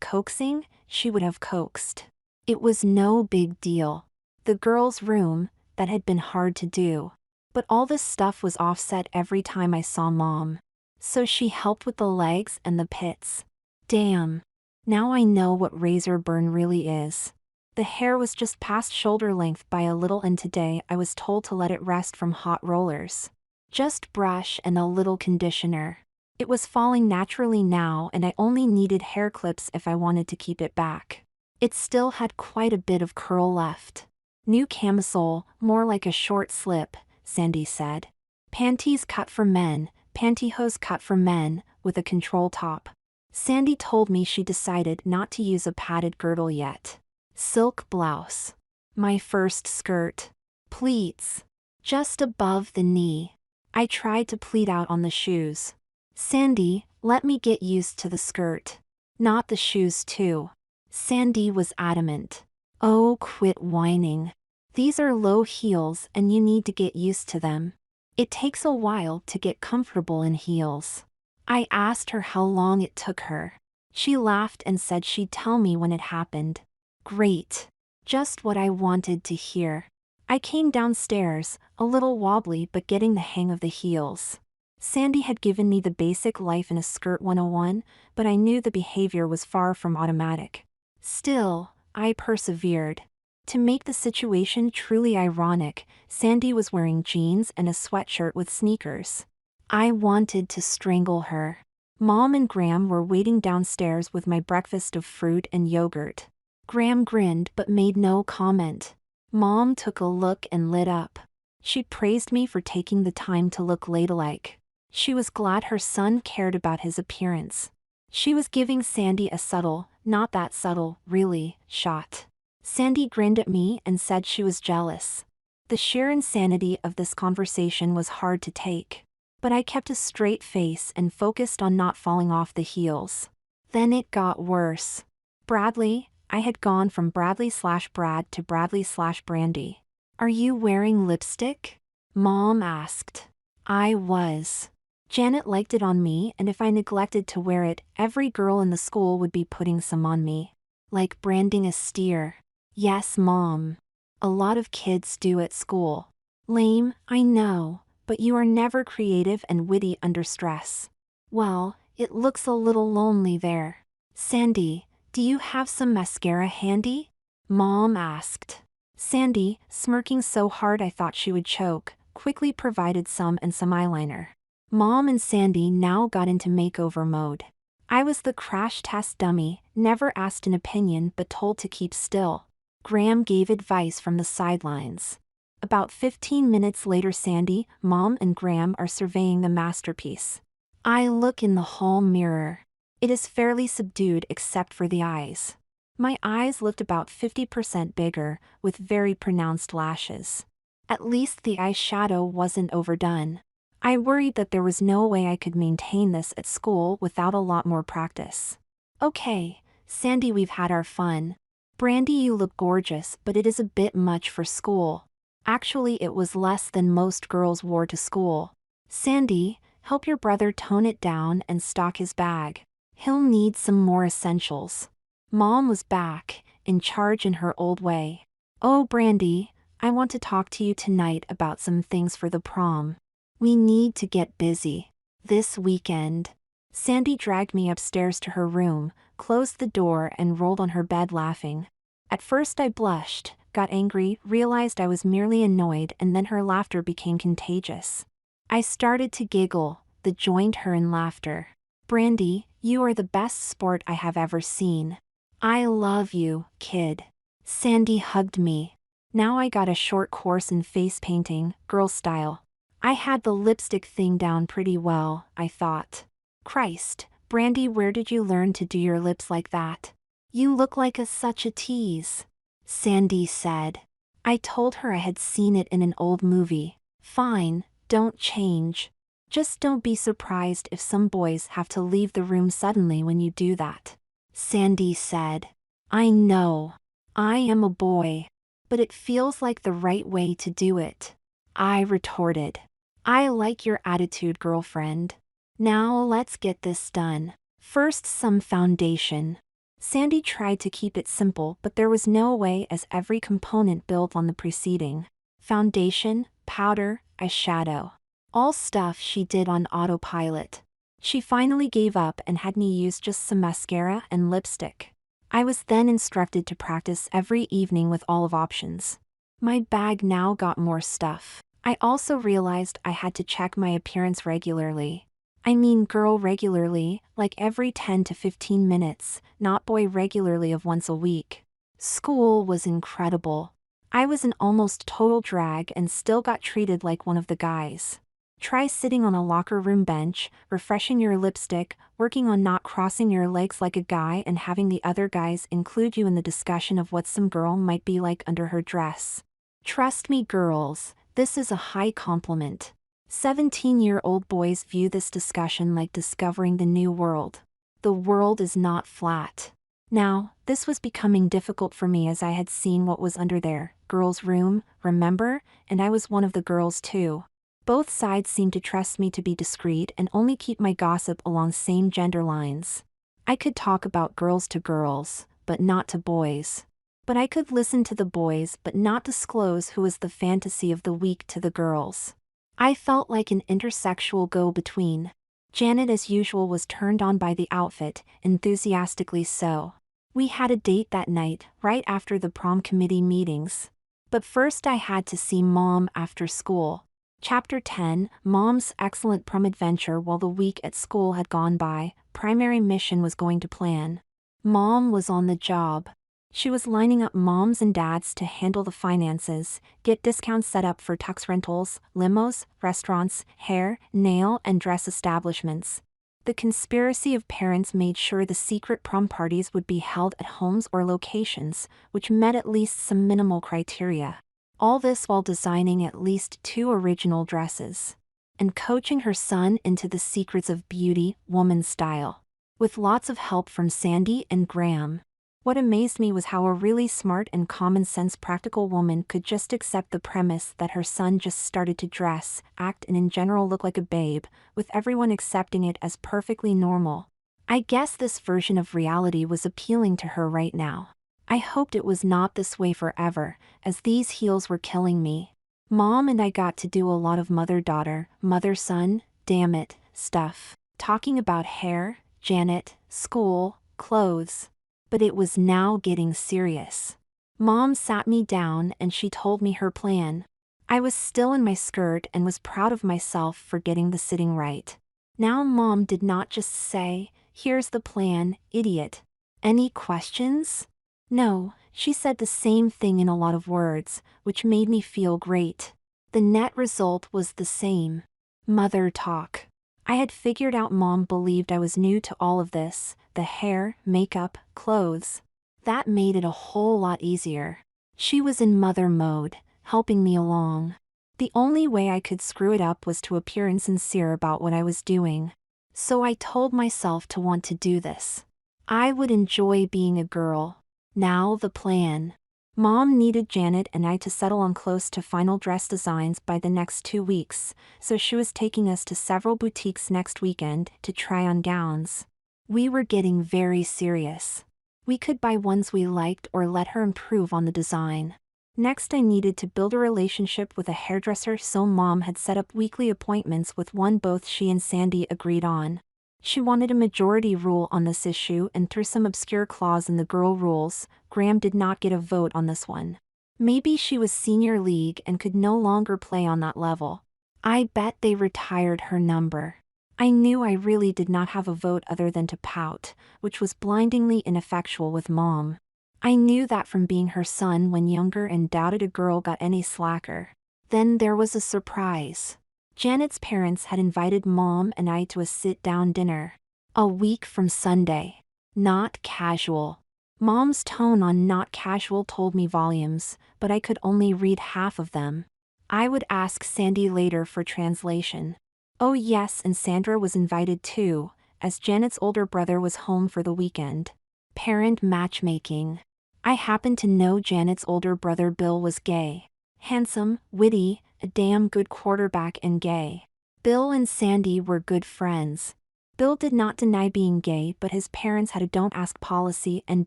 coaxing, she would have coaxed. It was no big deal. The girls' room, that had been hard to do. But all this stuff was offset every time I saw Mom. So she helped with the legs and the pits. Damn. Now I know what razor burn really is. The hair was just past shoulder length by a little, and today I was told to let it rest from hot rollers. Just brush and a little conditioner. It was falling naturally now, and I only needed hair clips if I wanted to keep it back. It still had quite a bit of curl left. New camisole, more like a short slip, Sandy said. Panties cut for men, pantyhose cut for men, with a control top. Sandy told me she decided not to use a padded girdle yet. Silk blouse. My first skirt. Pleats. Just above the knee. I tried to pleat out on the shoes. "Sandy, let me get used to the skirt. Not the shoes too." Sandy was adamant. "Oh, quit whining. These are low heels and you need to get used to them. It takes a while to get comfortable in heels." I asked her how long it took her. She laughed and said she'd tell me when it happened. Great. Just what I wanted to hear. I came downstairs, a little wobbly but getting the hang of the heels. Sandy had given me the basic life in a skirt 101, but I knew the behavior was far from automatic. Still, I persevered. To make the situation truly ironic, Sandy was wearing jeans and a sweatshirt with sneakers. I wanted to strangle her. Mom and Graham were waiting downstairs with my breakfast of fruit and yogurt. Graham grinned but made no comment. Mom took a look and lit up. She praised me for taking the time to look ladylike. She was glad her son cared about his appearance. She was giving Sandy a subtle, not that subtle, really, shot. Sandy grinned at me and said she was jealous. The sheer insanity of this conversation was hard to take. But I kept a straight face and focused on not falling off the heels. Then it got worse. Bradley, I had gone from Bradley/Brad to Bradley/Brandy. "Are you wearing lipstick?" Mom asked. I was. Janet liked it on me, and if I neglected to wear it, every girl in the school would be putting some on me. Like branding a steer. Yes, Mom. A lot of kids do at school. Lame, I know, but you are never creative and witty under stress. Well, it looks a little lonely there. Sandy, do you have some mascara handy? Mom asked. Sandy, smirking so hard I thought she would choke, quickly provided some and some eyeliner. Mom and Sandy now got into makeover mode. I was the crash test dummy, never asked an opinion but told to keep still. Graham gave advice from the sidelines. About 15 minutes later, Sandy, Mom and Graham are surveying the masterpiece. I look in the hall mirror. It is fairly subdued except for the eyes. My eyes looked about 50% bigger, with very pronounced lashes. At least the eyeshadow wasn't overdone. I worried that there was no way I could maintain this at school without a lot more practice. Okay, Sandy, we've had our fun. Brandy, you look gorgeous, but it is a bit much for school. Actually, it was less than most girls wore to school. Sandy, help your brother tone it down and stock his bag. He'll need some more essentials. Mom was back, in charge in her old way. Oh, Brandy, I want to talk to you tonight about some things for the prom. We need to get busy. This weekend. Sandy dragged me upstairs to her room, closed the door and rolled on her bed laughing. At first I blushed, got angry, realized I was merely annoyed, and then her laughter became contagious. I started to giggle, then joined her in laughter. Brandy, you are the best sport I have ever seen. I love you, kid. Sandy hugged me. Now I got a short course in face painting, girl style. I had the lipstick thing down pretty well, I thought. Christ, Brandy, where did you learn to do your lips like that? You look like such a tease. Sandy said. I told her I had seen it in an old movie. Fine, don't change. Just don't be surprised if some boys have to leave the room suddenly when you do that. Sandy said. I know. I am a boy. But it feels like the right way to do it. I retorted. I like your attitude, girlfriend. Now let's get this done. First, some foundation. Sandy tried to keep it simple, but there was no way, as every component built on the preceding. Foundation, powder, eyeshadow. All stuff she did on autopilot. She finally gave up and had me use just some mascara and lipstick. I was then instructed to practice every evening with all of options. My bag now got more stuff. I also realized I had to check my appearance regularly. I mean girl regularly, like every 10 to 15 minutes, not boy regularly of once a week. School was incredible. I was an almost total drag and still got treated like one of the guys. Try sitting on a locker room bench, refreshing your lipstick, working on not crossing your legs like a guy, and having the other guys include you in the discussion of what some girl might be like under her dress. Trust me, girls, this is a high compliment. 17-year-old boys view this discussion like discovering the new world. The world is not flat. Now, this was becoming difficult for me as I had seen what was under there. Girls' room, remember? And I was one of the girls too. Both sides seemed to trust me to be discreet and only keep my gossip along same gender lines. I could talk about girls to girls, but not to boys. But I could listen to the boys but not disclose who was the fantasy of the week to the girls. I felt like an intersexual go-between. Janet, as usual, was turned on by the outfit, enthusiastically so. We had a date that night, right after the prom committee meetings. But first I had to see Mom after school. Chapter 10, Mom's excellent prom adventure. While the week at school had gone by, primary mission was going to plan. Mom was on the job. She was lining up moms and dads to handle the finances, get discounts set up for tux rentals, limos, restaurants, hair, nail, and dress establishments. The conspiracy of parents made sure the secret prom parties would be held at homes or locations, which met at least some minimal criteria. All this while designing at least 2 original dresses. And coaching her son into the secrets of beauty, woman style. With lots of help from Sandy and Graham. What amazed me was how a really smart and common-sense practical woman could just accept the premise that her son just started to dress, act, and in general look like a babe, with everyone accepting it as perfectly normal. I guess this version of reality was appealing to her right now. I hoped it was not this way forever, as these heels were killing me. Mom and I got to do a lot of mother-daughter, mother-son, damn it, stuff. talking about hair, Janet, school, clothes. But it was now getting serious. Mom sat me down and she told me her plan. I was still in my skirt and was proud of myself for getting the sitting right. Now Mom did not just say, "Here's the plan, idiot. Any questions?" No, she said the same thing in a lot of words, which made me feel great. The net result was the same. Mother talk. I had figured out Mom believed I was new to all of this, the hair, makeup, clothes. That made it a whole lot easier. She was in mother mode, helping me along. The only way I could screw it up was to appear insincere about what I was doing. So I told myself to want to do this. I would enjoy being a girl. Now the plan. Mom needed Janet and I to settle on close to final dress designs by the next 2 weeks, so she was taking us to several boutiques next weekend to try on gowns. We were getting very serious. We could buy ones we liked or let her improve on the design. Next I needed to build a relationship with a hairdresser, so Mom had set up weekly appointments with one both she and Sandy agreed on. She wanted a majority rule on this issue, and through some obscure clause in the girl rules, Graham did not get a vote on this one. Maybe she was senior league and could no longer play on that level. I bet they retired her number. I knew I really did not have a vote other than to pout, which was blindingly ineffectual with Mom. I knew that from being her son when younger and doubted a girl got any slacker. Then there was a surprise. Janet's parents had invited Mom and I to a sit-down dinner. A week from Sunday. Not casual. Mom's tone on not casual told me volumes, but I could only read half of them. I would ask Sandy later for translation. Oh yes, and Sandra was invited too, as Janet's older brother was home for the weekend. Parent matchmaking. I happened to know Janet's older brother Bill was gay. Handsome, witty, a damn good quarterback and gay. Bill and Sandy were good friends. Bill did not deny being gay, but his parents had a don't ask policy and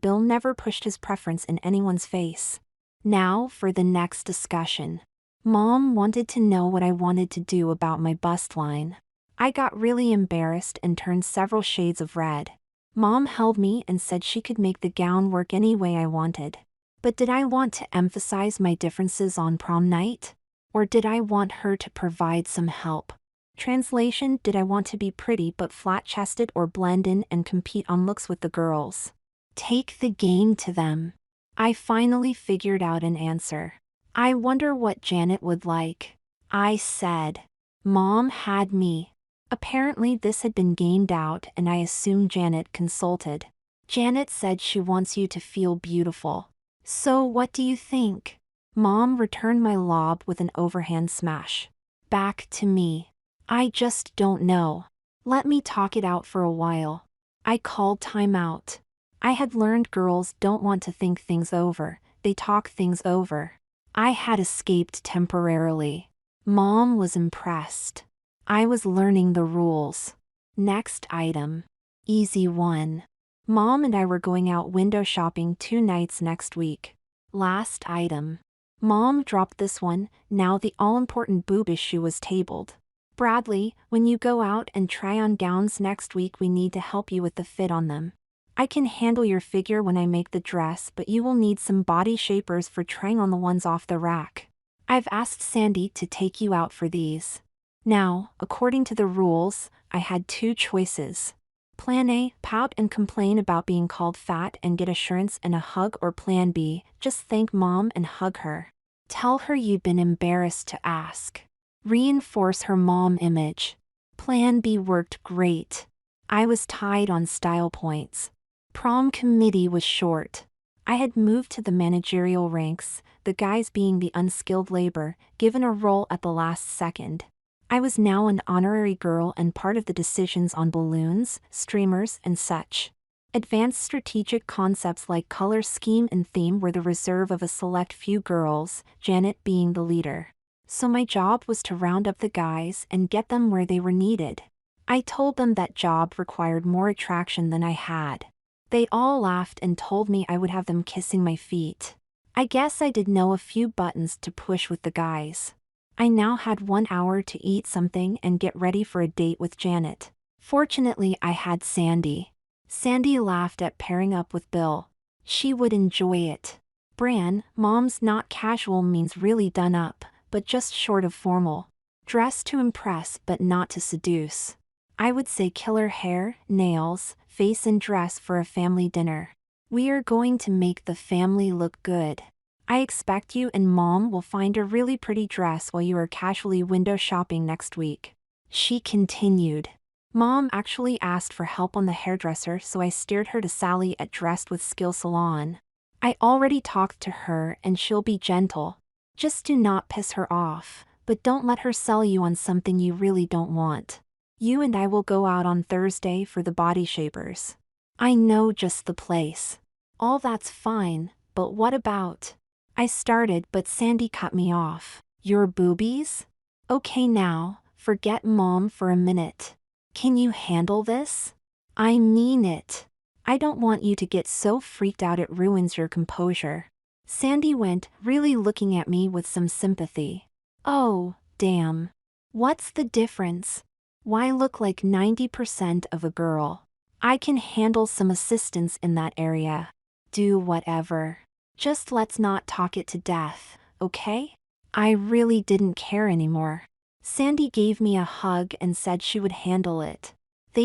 Bill never pushed his preference in anyone's face. Now for the next discussion. Mom wanted to know what I wanted to do about my bust line. I got really embarrassed and turned several shades of red. Mom held me and said she could make the gown work any way I wanted. But did I want to emphasize my differences on prom night? Or did I want her to provide some help? Translation: did I want to be pretty but flat-chested or blend in and compete on looks with the girls? Take the game to them. I finally figured out an answer. I wonder what Janet would like. I said. Mom had me. Apparently this had been gamed out and I assumed Janet consulted. Janet said she wants you to feel beautiful. So what do you think? Mom returned my lob with an overhand smash. Back to me. I just don't know. Let me talk it out for a while. I called time out. I had learned girls don't want to think things over, they talk things over. I had escaped temporarily. Mom was impressed. I was learning the rules. Next item. Easy one. Mom and I were going out window shopping 2 nights next week. Last item. Mom dropped this one, now the all-important boob issue was tabled. Bradley, when you go out and try on gowns next week, we need to help you with the fit on them. I can handle your figure when I make the dress, but you will need some body shapers for trying on the ones off the rack. I've asked Sandy to take you out for these. Now, according to the rules, I had 2 choices. Plan A, pout and complain about being called fat and get assurance and a hug, or Plan B, just thank Mom and hug her. Tell her you'd been embarrassed to ask. Reinforce her mom image. Plan B worked great. I was tied on style points. Prom committee was short. I had moved to the managerial ranks, the guys being the unskilled labor, given a role at the last second. I was now an honorary girl and part of the decisions on balloons, streamers, and such. Advanced strategic concepts like color scheme and theme were the reserve of a select few girls, Janet being the leader. So my job was to round up the guys and get them where they were needed. I told them that job required more attraction than I had. They all laughed and told me I would have them kissing my feet. I guess I did know a few buttons to push with the guys. I now had 1 hour to eat something and get ready for a date with Janet. Fortunately, I had Sandy. Sandy laughed at pairing up with Bill. She would enjoy it. Bran, Mom's not casual means really done up, but just short of formal. Dress to impress but not to seduce. I would say killer hair, nails, face and dress for a family dinner. We are going to make the family look good. I expect you and Mom will find a really pretty dress while you are casually window shopping next week. She continued. Mom actually asked for help on the hairdresser, so I steered her to Sally at Dressed with Skill Salon. I already talked to her and she'll be gentle. Just do not piss her off, but don't let her sell you on something you really don't want. You and I will go out on Thursday for the body shapers. I know just the place. All that's fine, but what about? I started, but Sandy cut me off. Your boobies? Okay now, forget Mom for a minute. Can you handle this? I mean it. I don't want you to get so freaked out it ruins your composure. Sandy went, really looking at me with some sympathy. Oh, damn. What's the difference? Why look like 90% of a girl? I can handle some assistance in that area. Do whatever. Just let's not talk it to death, okay? I really didn't care anymore. Sandy gave me a hug and said she would handle it.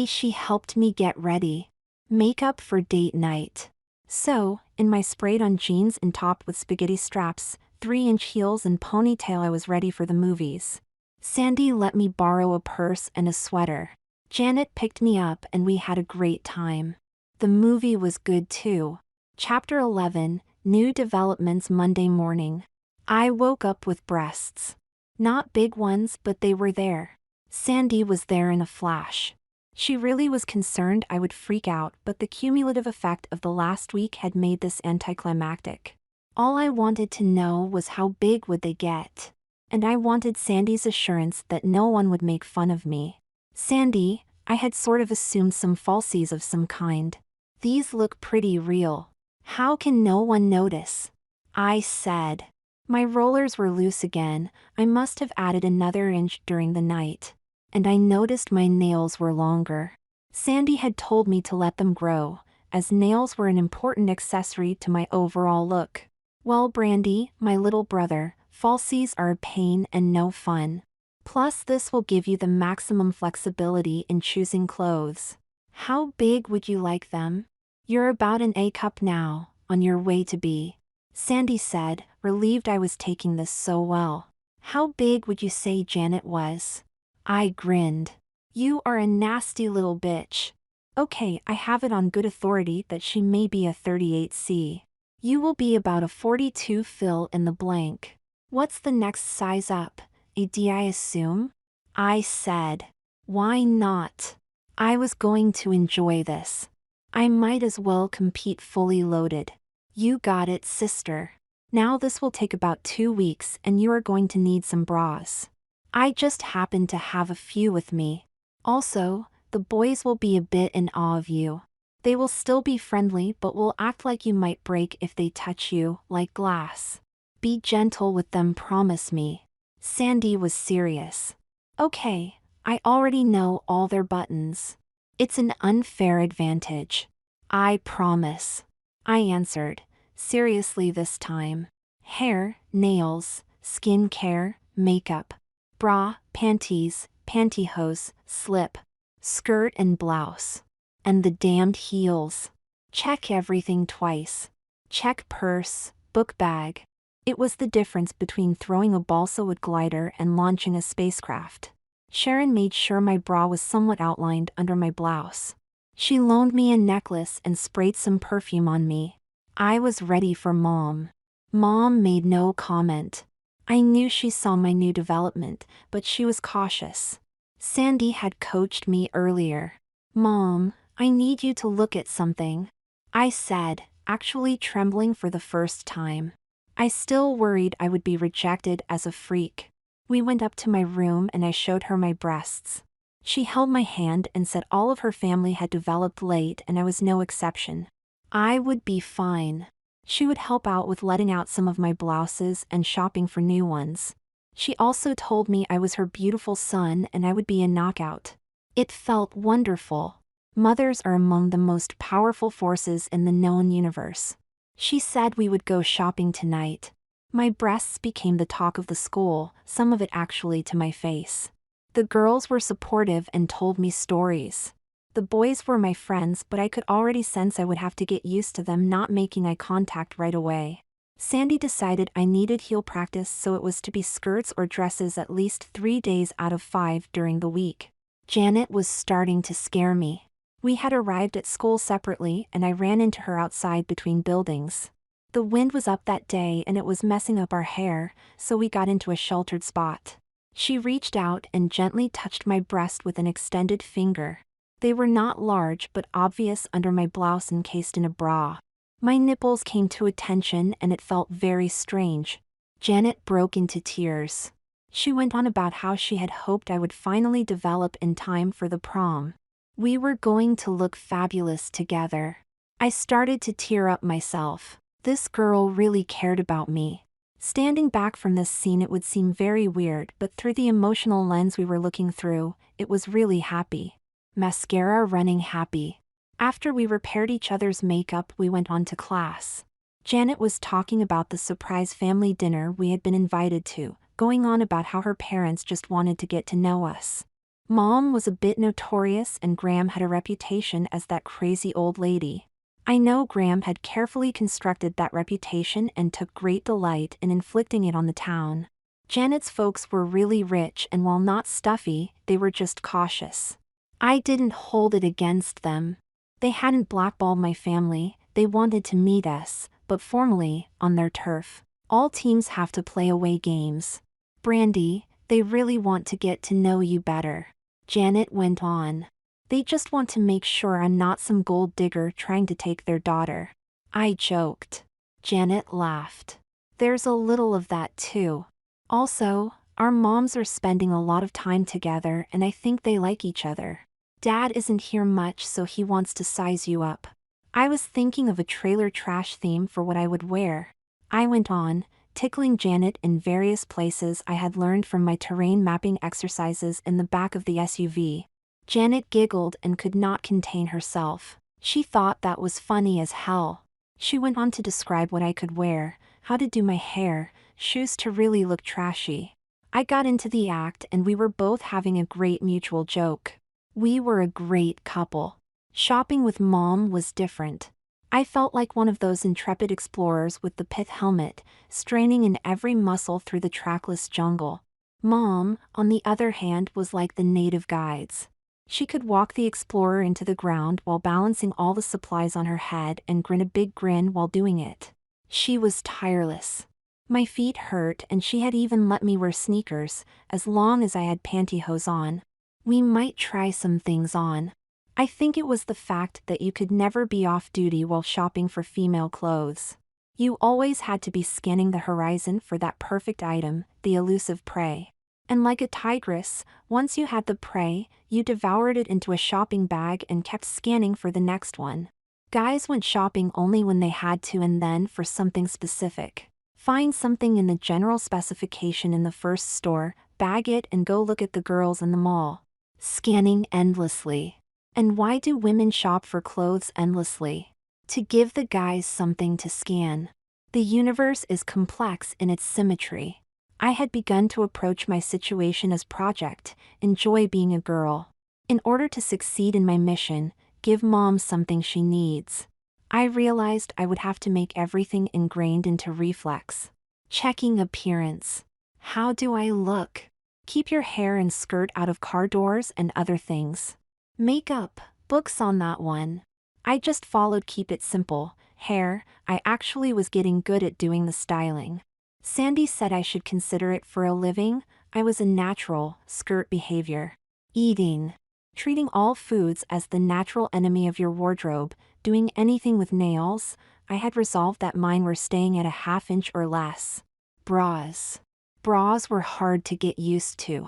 She helped me get ready. Makeup for date night. So, in my sprayed-on jeans and top with spaghetti straps, 3-inch heels and ponytail, I was ready for the movies. Sandy let me borrow a purse and a sweater. Janet picked me up and we had a great time. The movie was good too. Chapter 11, New Developments. Monday morning. I woke up with breasts. Not big ones, but they were there. Sandy was there in a flash. She really was concerned I would freak out, but the cumulative effect of the last week had made this anticlimactic. All I wanted to know was how big would they get. And I wanted Sandy's assurance that no one would make fun of me. Sandy, I had sort of assumed some falsies of some kind. These look pretty real. How can no one notice? I said. My rollers were loose again. I must have added another inch during the night. And I noticed my nails were longer. Sandy had told me to let them grow, as nails were an important accessory to my overall look. Well, Brandy, my little brother, falsies are a pain and no fun. Plus, this will give you the maximum flexibility in choosing clothes. How big would you like them? You're about an A cup now, on your way to B. Sandy said, relieved I was taking this so well. How big would you say Janet was? I grinned. You are a nasty little bitch. Okay, I have it on good authority that she may be a 38C. You will be about a 42. Fill in the blank. What's the next size up? A D, I assume? I said. Why not? I was going to enjoy this. I might as well compete fully loaded. You got it, sister. Now this will take about 2 weeks and you are going to need some bras. I just happen to have a few with me. Also, the boys will be a bit in awe of you. They will still be friendly but will act like you might break if they touch you, like glass. Be gentle with them, promise me. Sandy was serious. Okay, I already know all their buttons. It's an unfair advantage. I promise. I answered, seriously this time. Hair, nails, skin care, makeup. Bra, panties, pantyhose, slip, skirt and blouse. And the damned heels. Check everything twice. Check purse, book bag. It was the difference between throwing a balsa wood glider and launching a spacecraft. Sharon made sure my bra was somewhat outlined under my blouse. She loaned me a necklace and sprayed some perfume on me. I was ready for Mom. Mom made no comment. I knew she saw my new development, but she was cautious. Sandy had coached me earlier. Mom, I need you to look at something. I said, actually trembling for the first time. I still worried I would be rejected as a freak. We went up to my room and I showed her my breasts. She held my hand and said all of her family had developed late and I was no exception. I would be fine. She would help out with letting out some of my blouses and shopping for new ones. She also told me I was her beautiful son and I would be a knockout. It felt wonderful. Mothers are among the most powerful forces in the known universe. She said we would go shopping tonight. My breasts became the talk of the school, some of it actually to my face. The girls were supportive and told me stories. The boys were my friends, but I could already sense I would have to get used to them not making eye contact right away. Sandy decided I needed heel practice, so it was to be skirts or dresses at least 3 days out of 5 during the week. Janet was starting to scare me. We had arrived at school separately and I ran into her outside between buildings. The wind was up that day and it was messing up our hair, so we got into a sheltered spot. She reached out and gently touched my breast with an extended finger. They were not large but obvious under my blouse encased in a bra. My nipples came to attention and it felt very strange. Janet broke into tears. She went on about how she had hoped I would finally develop in time for the prom. We were going to look fabulous together. I started to tear up myself. This girl really cared about me. Standing back from this scene, it would seem very weird, but through the emotional lens we were looking through, it was really happy. Mascara running happy. After we repaired each other's makeup, we went on to class. Janet was talking about the surprise family dinner we had been invited to, going on about how her parents just wanted to get to know us. Mom was a bit notorious and Graham had a reputation as that crazy old lady. I know Graham had carefully constructed that reputation and took great delight in inflicting it on the town. Janet's folks were really rich and while not stuffy, they were just cautious. I didn't hold it against them. They hadn't blackballed my family, they wanted to meet us, but formally, on their turf. All teams have to play away games. Brandy, they really want to get to know you better. Janet went on. They just want to make sure I'm not some gold digger trying to take their daughter. I joked. Janet laughed. There's a little of that too. Also, our moms are spending a lot of time together and I think they like each other. Dad isn't here much, so he wants to size you up. I was thinking of a trailer trash theme for what I would wear. I went on, tickling Janet in various places I had learned from my terrain mapping exercises in the back of the SUV. Janet giggled and could not contain herself. She thought that was funny as hell. She went on to describe what I could wear, how to do my hair, shoes to really look trashy. I got into the act and we were both having a great mutual joke. We were a great couple. Shopping with Mom was different. I felt like one of those intrepid explorers with the pith helmet, straining in every muscle through the trackless jungle. Mom, on the other hand, was like the native guides. She could walk the explorer into the ground while balancing all the supplies on her head and grin a big grin while doing it. She was tireless. My feet hurt and she had even let me wear sneakers, as long as I had pantyhose on. We might try some things on. I think it was the fact that you could never be off duty while shopping for female clothes. You always had to be scanning the horizon for that perfect item, the elusive prey. And like a tigress, once you had the prey, you devoured it into a shopping bag and kept scanning for the next one. Guys went shopping only when they had to and then for something specific. Find something in the general specification in the first store, bag it and go look at the girls in the mall. Scanning endlessly. And why do women shop for clothes endlessly? To give the guys something to scan. The universe is complex in its symmetry. I had begun to approach my situation as project, enjoy being a girl. In order to succeed in my mission, give Mom something she needs. I realized I would have to make everything ingrained into reflex. Checking appearance. How do I look? Keep your hair and skirt out of car doors and other things. Makeup, books on that one. I just followed keep it simple. Hair, I actually was getting good at doing the styling. Sandy said I should consider it for a living. I was a natural, skirt behavior. Eating. Treating all foods as the natural enemy of your wardrobe, doing anything with nails, I had resolved that mine were staying at a ½ inch or less. Bras. Bras were hard to get used to.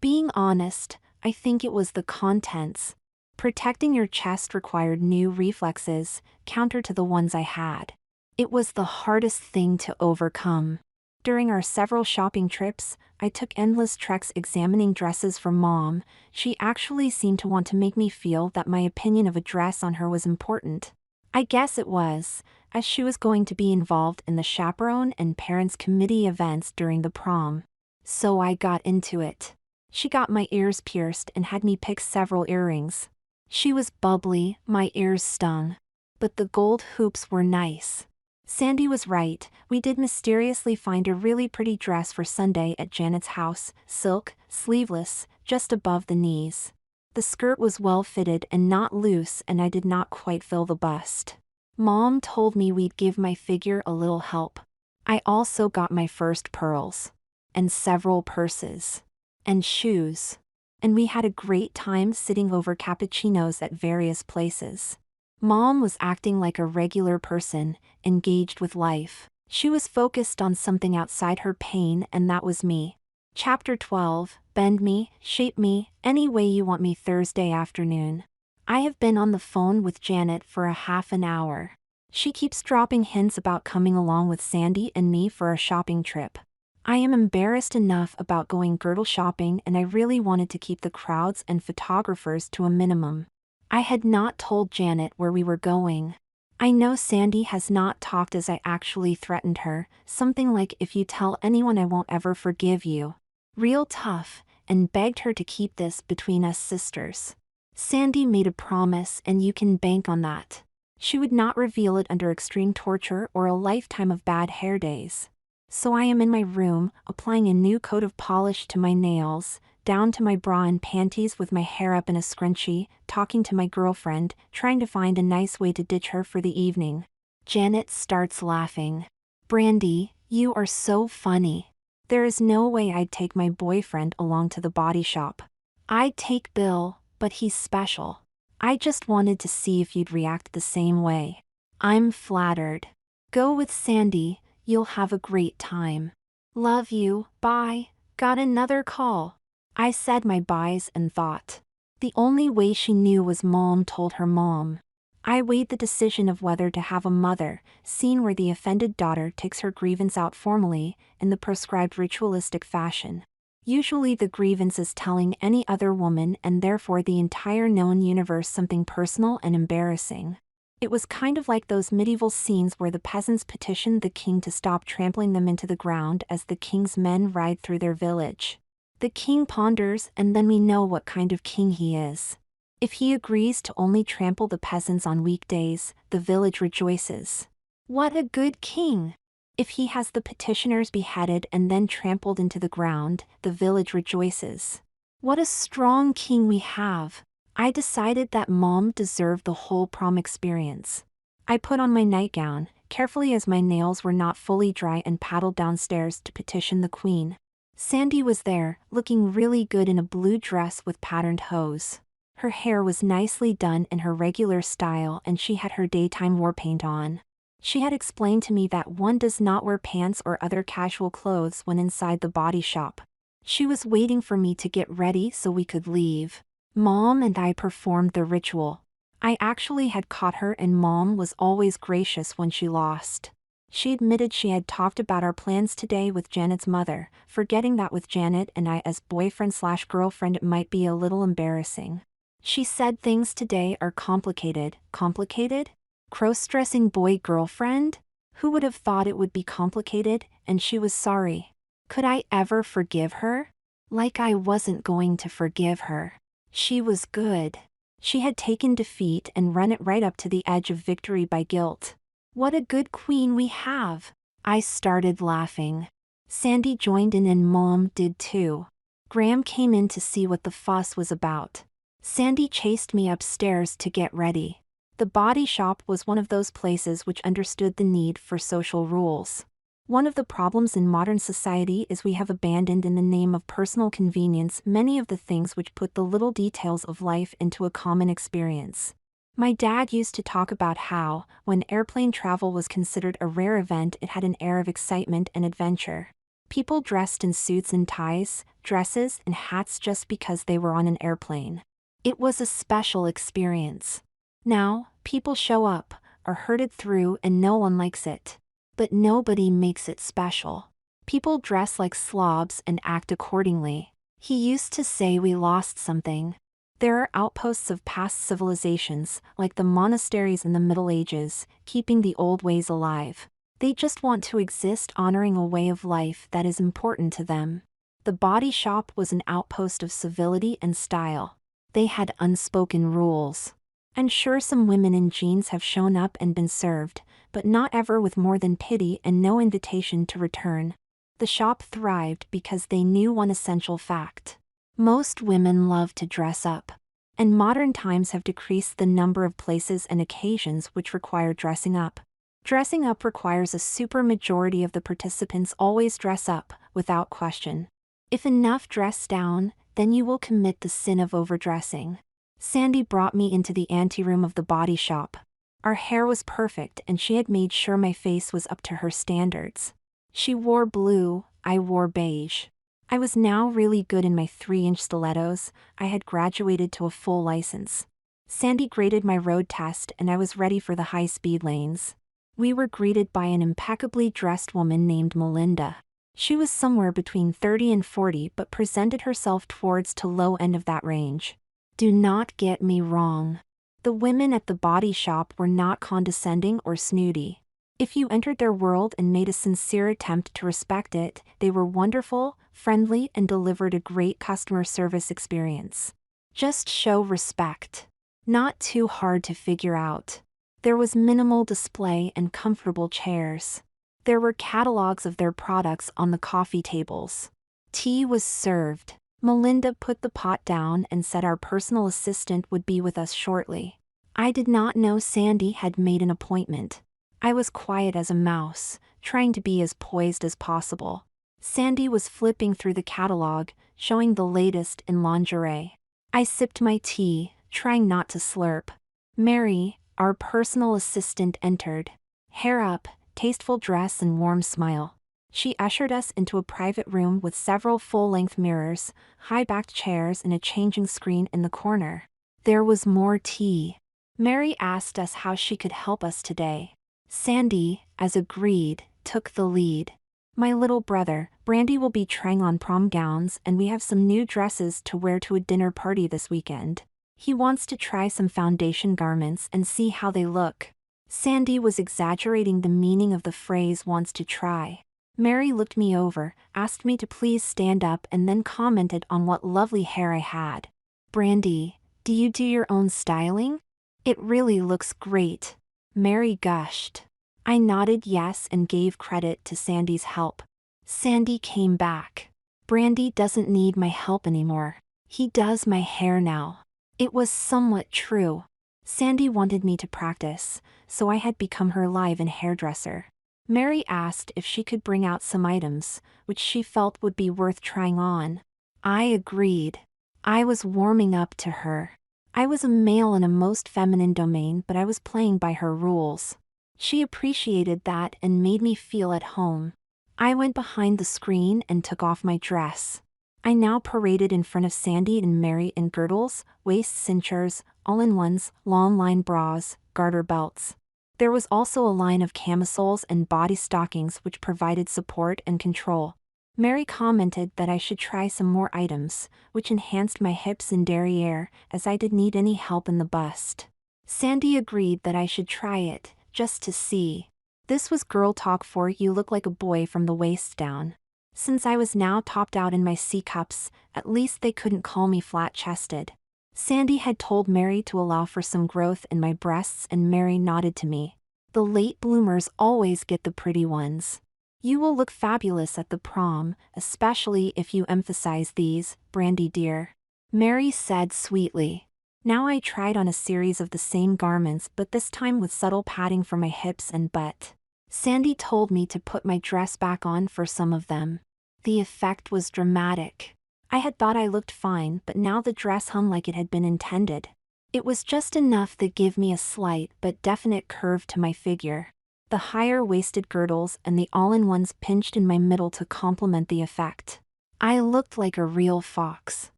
Being honest, I think it was the contents. Protecting your chest required new reflexes, counter to the ones I had. It was the hardest thing to overcome. During our several shopping trips, I took endless treks examining dresses for Mom. She actually seemed to want to make me feel that my opinion of a dress on her was important. I guess it was, as she was going to be involved in the chaperone and parents' committee events during the prom. So I got into it. She got my ears pierced and had me pick several earrings. She was bubbly, my ears stung. But the gold hoops were nice. Sandy was right, we did mysteriously find a really pretty dress for Sunday at Janet's house, silk, sleeveless, just above the knees. The skirt was well fitted and not loose, and I did not quite fill the bust. Mom told me we'd give my figure a little help. I also got my first pearls. And several purses. And shoes. And we had a great time sitting over cappuccinos at various places. Mom was acting like a regular person, engaged with life. She was focused on something outside her pain, and that was me. Chapter 12, Bend Me, Shape Me, Any Way You Want Me. Thursday afternoon. I have been on the phone with Janet for a half an hour. She keeps dropping hints about coming along with Sandy and me for a shopping trip. I am embarrassed enough about going girdle shopping, and I really wanted to keep the crowds and photographers to a minimum. I had not told Janet where we were going. I know Sandy has not talked, as I actually threatened her, something like, "If you tell anyone I won't ever forgive you." Real tough, and begged her to keep this between us sisters. Sandy made a promise, and you can bank on that. She would not reveal it under extreme torture or a lifetime of bad hair days. So I am in my room, applying a new coat of polish to my nails, down to my bra and panties with my hair up in a scrunchie, talking to my girlfriend, trying to find a nice way to ditch her for the evening. Janet starts laughing. "Brandy, you are so funny. There is no way I'd take my boyfriend along to the body shop. I'd take Bill, but he's special. I just wanted to see if you'd react the same way." I'm flattered. "Go with Sandy, you'll have a great time. Love you, bye." Got another call. I said my byes and thought. The only way she knew was Mom told her mom. I weighed the decision of whether to have a mother scene where the offended daughter takes her grievance out formally, in the prescribed ritualistic fashion. Usually the grievance is telling any other woman, and therefore the entire known universe, something personal and embarrassing. It was kind of like those medieval scenes where the peasants petitioned the king to stop trampling them into the ground as the king's men ride through their village. The king ponders, and then we know what kind of king he is. If he agrees to only trample the peasants on weekdays, the village rejoices. What a good king! If he has the petitioners beheaded and then trampled into the ground, the village rejoices. What a strong king we have! I decided that Mom deserved the whole prom experience. I put on my nightgown, carefully as my nails were not fully dry, and paddled downstairs to petition the queen. Sandy was there, looking really good in a blue dress with patterned hose. Her hair was nicely done in her regular style, and she had her daytime war paint on. She had explained to me that one does not wear pants or other casual clothes when inside the body shop. She was waiting for me to get ready so we could leave. Mom and I performed the ritual. I actually had caught her, and Mom was always gracious when she lost. She admitted she had talked about our plans today with Janet's mother, forgetting that with Janet and I as boyfriend/girlfriend it might be a little embarrassing. She said things today are complicated. Complicated? Crossdressing boy-girlfriend? Who would have thought it would be complicated? And she was sorry. Could I ever forgive her? Like I wasn't going to forgive her. She was good. She had taken defeat and run it right up to the edge of victory by guilt. What a good queen we have! I started laughing. Sandy joined in, and Mom did too. Graham came in to see what the fuss was about. Sandy chased me upstairs to get ready. The body shop was one of those places which understood the need for social rules. One of the problems in modern society is we have abandoned, in the name of personal convenience, many of the things which put the little details of life into a common experience. My dad used to talk about how, when airplane travel was considered a rare event, it had an air of excitement and adventure. People dressed in suits and ties, dresses and hats just because they were on an airplane. It was a special experience. Now, people show up, are herded through, and no one likes it. But nobody makes it special. People dress like slobs and act accordingly. He used to say we lost something. There are outposts of past civilizations, like the monasteries in the Middle Ages, keeping the old ways alive. They just want to exist honoring a way of life that is important to them. The body shop was an outpost of civility and style. They had unspoken rules. And sure, some women in jeans have shown up and been served, but not ever with more than pity and no invitation to return. The shop thrived because they knew one essential fact. Most women love to dress up. And modern times have decreased the number of places and occasions which require dressing up. Dressing up requires a supermajority of the participants always dress up, without question. If enough dress down, then you will commit the sin of overdressing. Sandy brought me into the anteroom of the body shop. Our hair was perfect and she had made sure my face was up to her standards. She wore blue, I wore beige. I was now really good in my 3-inch stilettos. I had graduated to a full license. Sandy graded my road test and I was ready for the high-speed lanes. We were greeted by an impeccably dressed woman named Melinda. She was somewhere between 30 and 40 but presented herself towards the low end of that range. Do not get me wrong. The women at the body shop were not condescending or snooty. If you entered their world and made a sincere attempt to respect it, they were wonderful, friendly, and delivered a great customer service experience. Just show respect. Not too hard to figure out. There was minimal display and comfortable chairs. There were catalogs of their products on the coffee tables. Tea was served. Melinda put the pot down and said our personal assistant would be with us shortly. I did not know Sandy had made an appointment. I was quiet as a mouse, trying to be as poised as possible. Sandy was flipping through the catalog, showing the latest in lingerie. I sipped my tea, trying not to slurp. Mary, our personal assistant, entered. Hair up, tasteful dress and warm smile. She ushered us into a private room with several full-length mirrors, high-backed chairs and a changing screen in the corner. There was more tea. Mary asked us how she could help us today. Sandy, as agreed, took the lead. My little brother, Brandy, will be trying on prom gowns and we have some new dresses to wear to a dinner party this weekend. He wants to try some foundation garments and see how they look. Sandy was exaggerating the meaning of the phrase wants to try. Mary looked me over, asked me to please stand up and then commented on what lovely hair I had. Brandy, do you do your own styling? It really looks great. Mary gushed. I nodded yes and gave credit to Sandy's help. Sandy came back. Brandy doesn't need my help anymore. He does my hair now. It was somewhat true. Sandy wanted me to practice, so I had become her live-in hairdresser. Mary asked if she could bring out some items, which she felt would be worth trying on. I agreed. I was warming up to her. I was a male in a most feminine domain, but I was playing by her rules. She appreciated that and made me feel at home. I went behind the screen and took off my dress. I now paraded in front of Sandy and Mary in girdles, waist cinchers, all-in-ones, long-line bras, garter belts. There was also a line of camisoles and body stockings which provided support and control. Mary commented that I should try some more items, which enhanced my hips and derriere, as I did need any help in the bust. Sandy agreed that I should try it, just to see. This was girl talk for you look like a boy from the waist down. Since I was now topped out in my C-cups, at least they couldn't call me flat-chested. Sandy had told Mary to allow for some growth in my breasts and Mary nodded to me. The late bloomers always get the pretty ones. You will look fabulous at the prom, especially if you emphasize these, Brandy dear. Mary said sweetly. Now I tried on a series of the same garments but this time with subtle padding for my hips and butt. Sandy told me to put my dress back on for some of them. The effect was dramatic. I had thought I looked fine but now the dress hung like it had been intended. It was just enough that gave me a slight but definite curve to my figure. The higher-waisted girdles and the all-in-ones pinched in my middle to complement the effect. I looked like a real fox.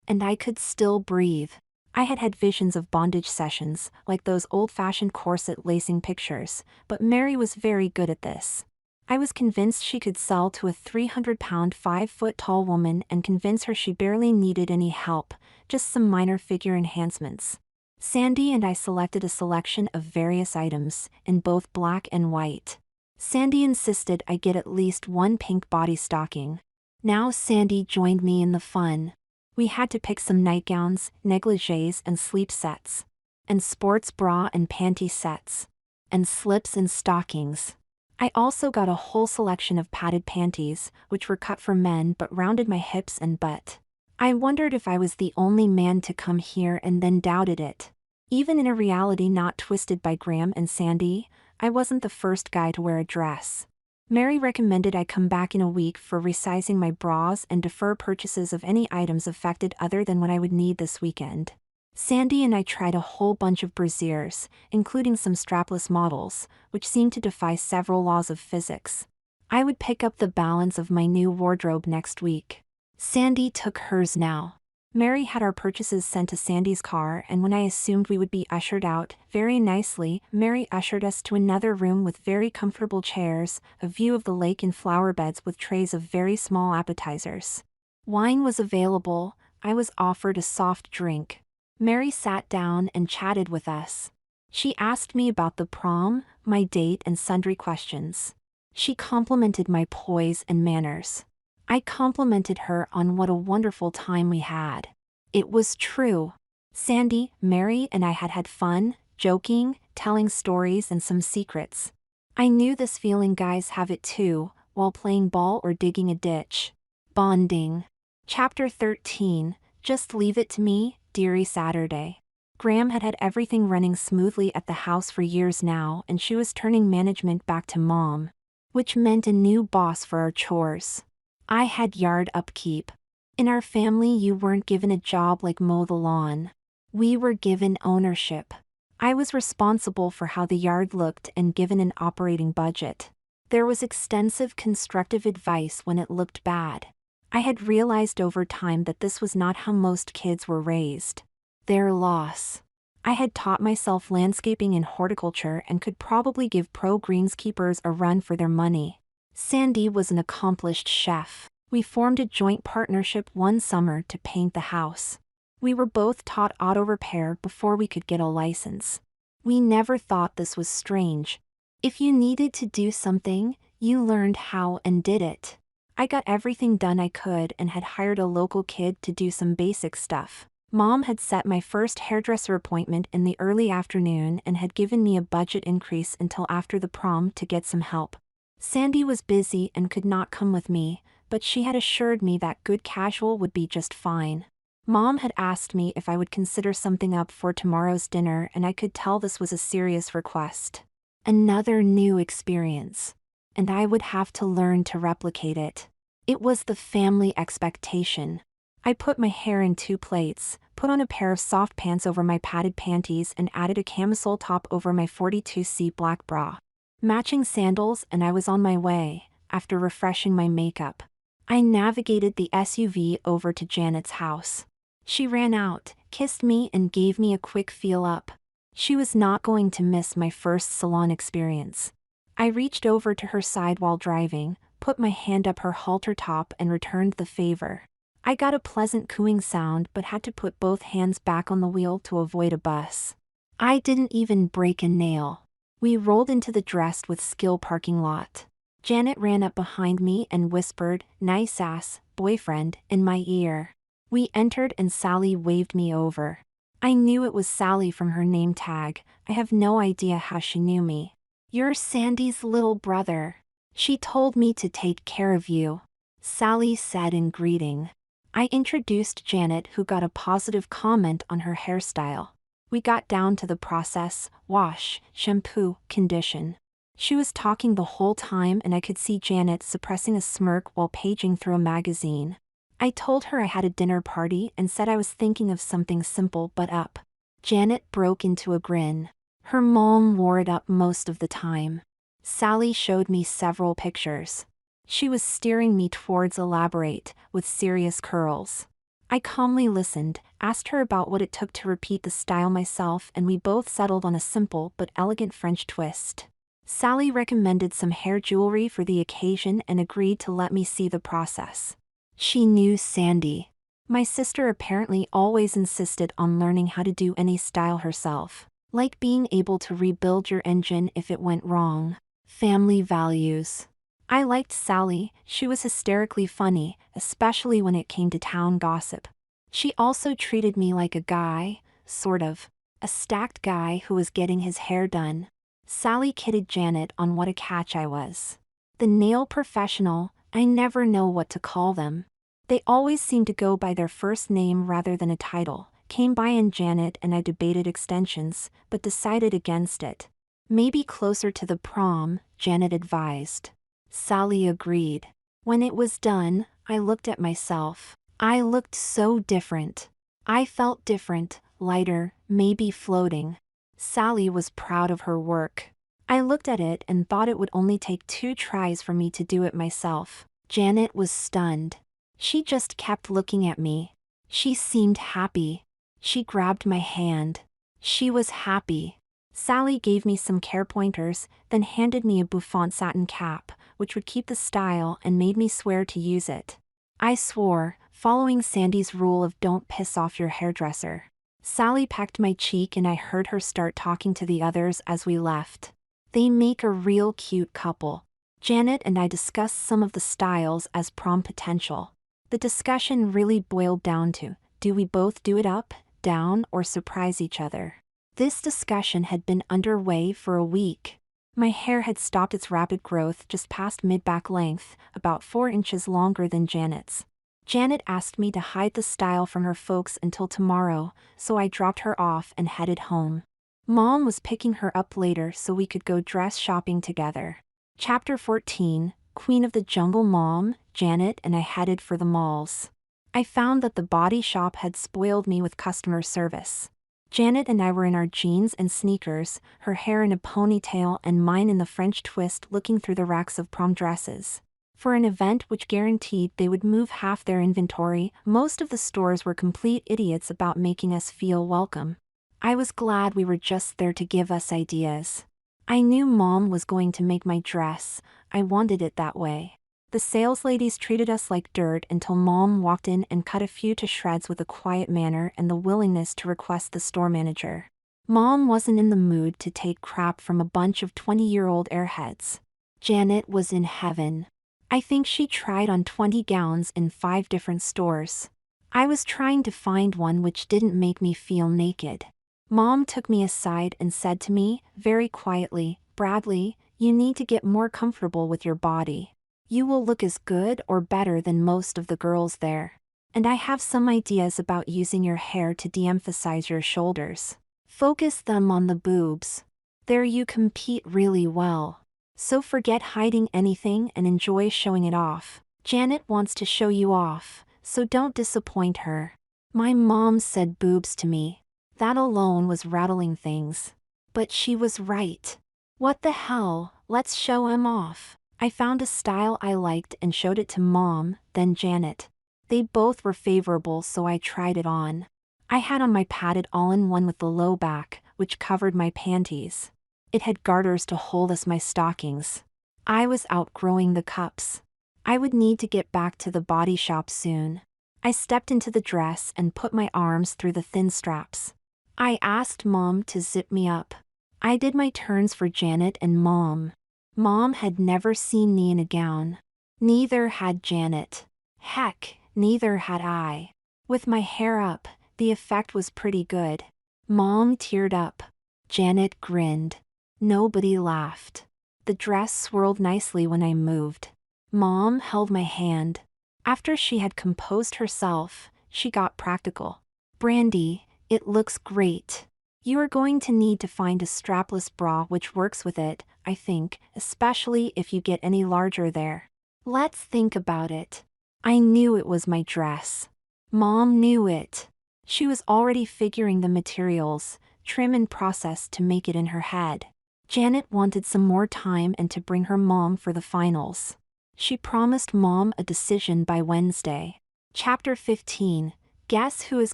And I could still breathe. I had had visions of bondage sessions, like those old-fashioned corset lacing pictures, but Mary was very good at this. I was convinced she could sell to a 300-pound, 5-foot-tall woman and convince her she barely needed any help, just some minor figure enhancements. Sandy and I selected a selection of various items, in both black and white. Sandy insisted I get at least one pink body stocking. Now Sandy joined me in the fun. We had to pick some nightgowns, negligées and sleep sets. And sports bra and panty sets. And slips and stockings. I also got a whole selection of padded panties, which were cut for men but rounded my hips and butt. I wondered if I was the only man to come here and then doubted it. Even in a reality not twisted by Graham and Sandy, I wasn't the first guy to wear a dress. Mary recommended I come back in a week for resizing my bras and defer purchases of any items affected other than what I would need this weekend. Sandy and I tried a whole bunch of brasiers, including some strapless models, which seemed to defy several laws of physics. I would pick up the balance of my new wardrobe next week. Sandy took hers now. Mary had our purchases sent to Sandy's car, and when I assumed we would be ushered out, very nicely, Mary ushered us to another room with very comfortable chairs, a view of the lake and flower beds with trays of very small appetizers. Wine was available. I was offered a soft drink. Mary sat down and chatted with us. She asked me about the prom, my date and sundry questions. She complimented my poise and manners. I complimented her on what a wonderful time we had. It was true. Sandy, Mary and I had fun, joking, telling stories and some secrets. I knew this feeling guys have it too, while playing ball or digging a ditch. Bonding. Chapter 13, Just Leave It to Me, Dearie Saturday. Graham had everything running smoothly at the house for years now, and she was turning management back to Mom. Which meant a new boss for our chores. I had yard upkeep. In our family you weren't given a job like mow the lawn. We were given ownership. I was responsible for how the yard looked and given an operating budget. There was extensive constructive advice when it looked bad. I had realized over time that this was not how most kids were raised. Their loss. I had taught myself landscaping and horticulture and could probably give pro greenskeepers a run for their money. Sandy was an accomplished chef. We formed a joint partnership one summer to paint the house. We were both taught auto repair before we could get a license. We never thought this was strange. If you needed to do something, you learned how and did it. I got everything done I could and had hired a local kid to do some basic stuff. Mom had set my first hairdresser appointment in the early afternoon and had given me a budget increase until after the prom to get some help. Sandy was busy and could not come with me, but she had assured me that good casual would be just fine. Mom had asked me if I would consider something up for tomorrow's dinner, and I could tell this was a serious request. Another new experience. And I would have to learn to replicate it. It was the family expectation. I put my hair in 2 plaits, put on a pair of soft pants over my padded panties and added a camisole top over my 42C black bra. Matching sandals, and I was on my way, after refreshing my makeup. I navigated the SUV over to Janet's house. She ran out, kissed me and gave me a quick feel up. She was not going to miss my first salon experience. I reached over to her side while driving, put my hand up her halter top and returned the favor. I got a pleasant cooing sound but had to put both hands back on the wheel to avoid a bus. I didn't even break a nail. We rolled into the dressed with skill parking lot. Janet ran up behind me and whispered, "Nice ass, boyfriend," in my ear. We entered and Sally waved me over. I knew it was Sally from her name tag. I have no idea how she knew me. "You're Sandy's little brother. She told me to take care of you," Sally said in greeting. I introduced Janet, who got a positive comment on her hairstyle. We got down to the process: wash, shampoo, condition. She was talking the whole time and I could see Janet suppressing a smirk while paging through a magazine. I told her I had a dinner party and said I was thinking of something simple but up. Janet broke into a grin. Her mom wore it up most of the time. Sally showed me several pictures. She was steering me towards elaborate, with serious curls. I calmly listened, asked her about what it took to repeat the style myself, and we both settled on a simple but elegant French twist. Sally recommended some hair jewelry for the occasion and agreed to let me see the process. She knew Sandy. My sister apparently always insisted on learning how to do any style herself, like being able to rebuild your engine if it went wrong. Family values. I liked Sally. She was hysterically funny, especially when it came to town gossip. She also treated me like a guy, sort of. A stacked guy who was getting his hair done. Sally kidded Janet on what a catch I was. The nail professional, I never know what to call them. They always seem to go by their first name rather than a title. Came by and Janet and I debated extensions, but decided against it. Maybe closer to the prom, Janet advised. Sally agreed. When it was done, I looked at myself. I looked so different. I felt different, lighter, maybe floating. Sally was proud of her work. I looked at it and thought it would only take 2 tries for me to do it myself. Janet was stunned. She just kept looking at me. She seemed happy. She grabbed my hand. She was happy. Sally gave me some care pointers, then handed me a bouffant satin cap, which would keep the style and made me swear to use it. I swore, following Sandy's rule of don't piss off your hairdresser. Sally pecked my cheek and I heard her start talking to the others as we left. They make a real cute couple. Janet and I discussed some of the styles as prom potential. The discussion really boiled down to, do we both do it up, down, or surprise each other? This discussion had been underway for a week. My hair had stopped its rapid growth just past mid-back length, about 4 inches longer than Janet's. Janet asked me to hide the style from her folks until tomorrow, so I dropped her off and headed home. Mom was picking her up later so we could go dress shopping together. Chapter 14, Queen of the Jungle. Mom, Janet and I headed for the malls. I found that the body shop had spoiled me with customer service. Janet and I were in our jeans and sneakers, her hair in a ponytail and mine in the French twist, looking through the racks of prom dresses. For an event which guaranteed they would move half their inventory, most of the stores were complete idiots about making us feel welcome. I was glad we were just there to give us ideas. I knew Mom was going to make my dress. I wanted it that way. The salesladies treated us like dirt until Mom walked in and cut a few to shreds with a quiet manner and the willingness to request the store manager. Mom wasn't in the mood to take crap from a bunch of 20-year-old airheads. Janet was in heaven. I think she tried on 20 gowns in 5 different stores. I was trying to find one which didn't make me feel naked. Mom took me aside and said to me, very quietly, "Bradley, you need to get more comfortable with your body. You will look as good or better than most of the girls there. And I have some ideas about using your hair to de-emphasize your shoulders. Focus them on the boobs. There you compete really well. So forget hiding anything and enjoy showing it off. Janet wants to show you off, so don't disappoint her." My mom said boobs to me. That alone was rattling things. But she was right. What the hell, let's show 'em off. I found a style I liked and showed it to Mom, then Janet. They both were favorable, so I tried it on. I had on my padded all-in-one with the low back, which covered my panties. It had garters to hold as my stockings. I was outgrowing the cups. I would need to get back to the body shop soon. I stepped into the dress and put my arms through the thin straps. I asked Mom to zip me up. I did my turns for Janet and Mom. Mom had never seen me in a gown. Neither had Janet. Heck, neither had I. With my hair up, the effect was pretty good. Mom teared up. Janet grinned. Nobody laughed. The dress swirled nicely when I moved. Mom held my hand. After she had composed herself, she got practical. "Brandy, it looks great. You are going to need to find a strapless bra which works with it, I think, especially if you get any larger there. Let's think about it." I knew it was my dress. Mom knew it. She was already figuring the materials, trim and process to make it in her head. Janet wanted some more time and to bring her mom for the finals. She promised Mom a decision by Wednesday. Chapter 15, Guess Who is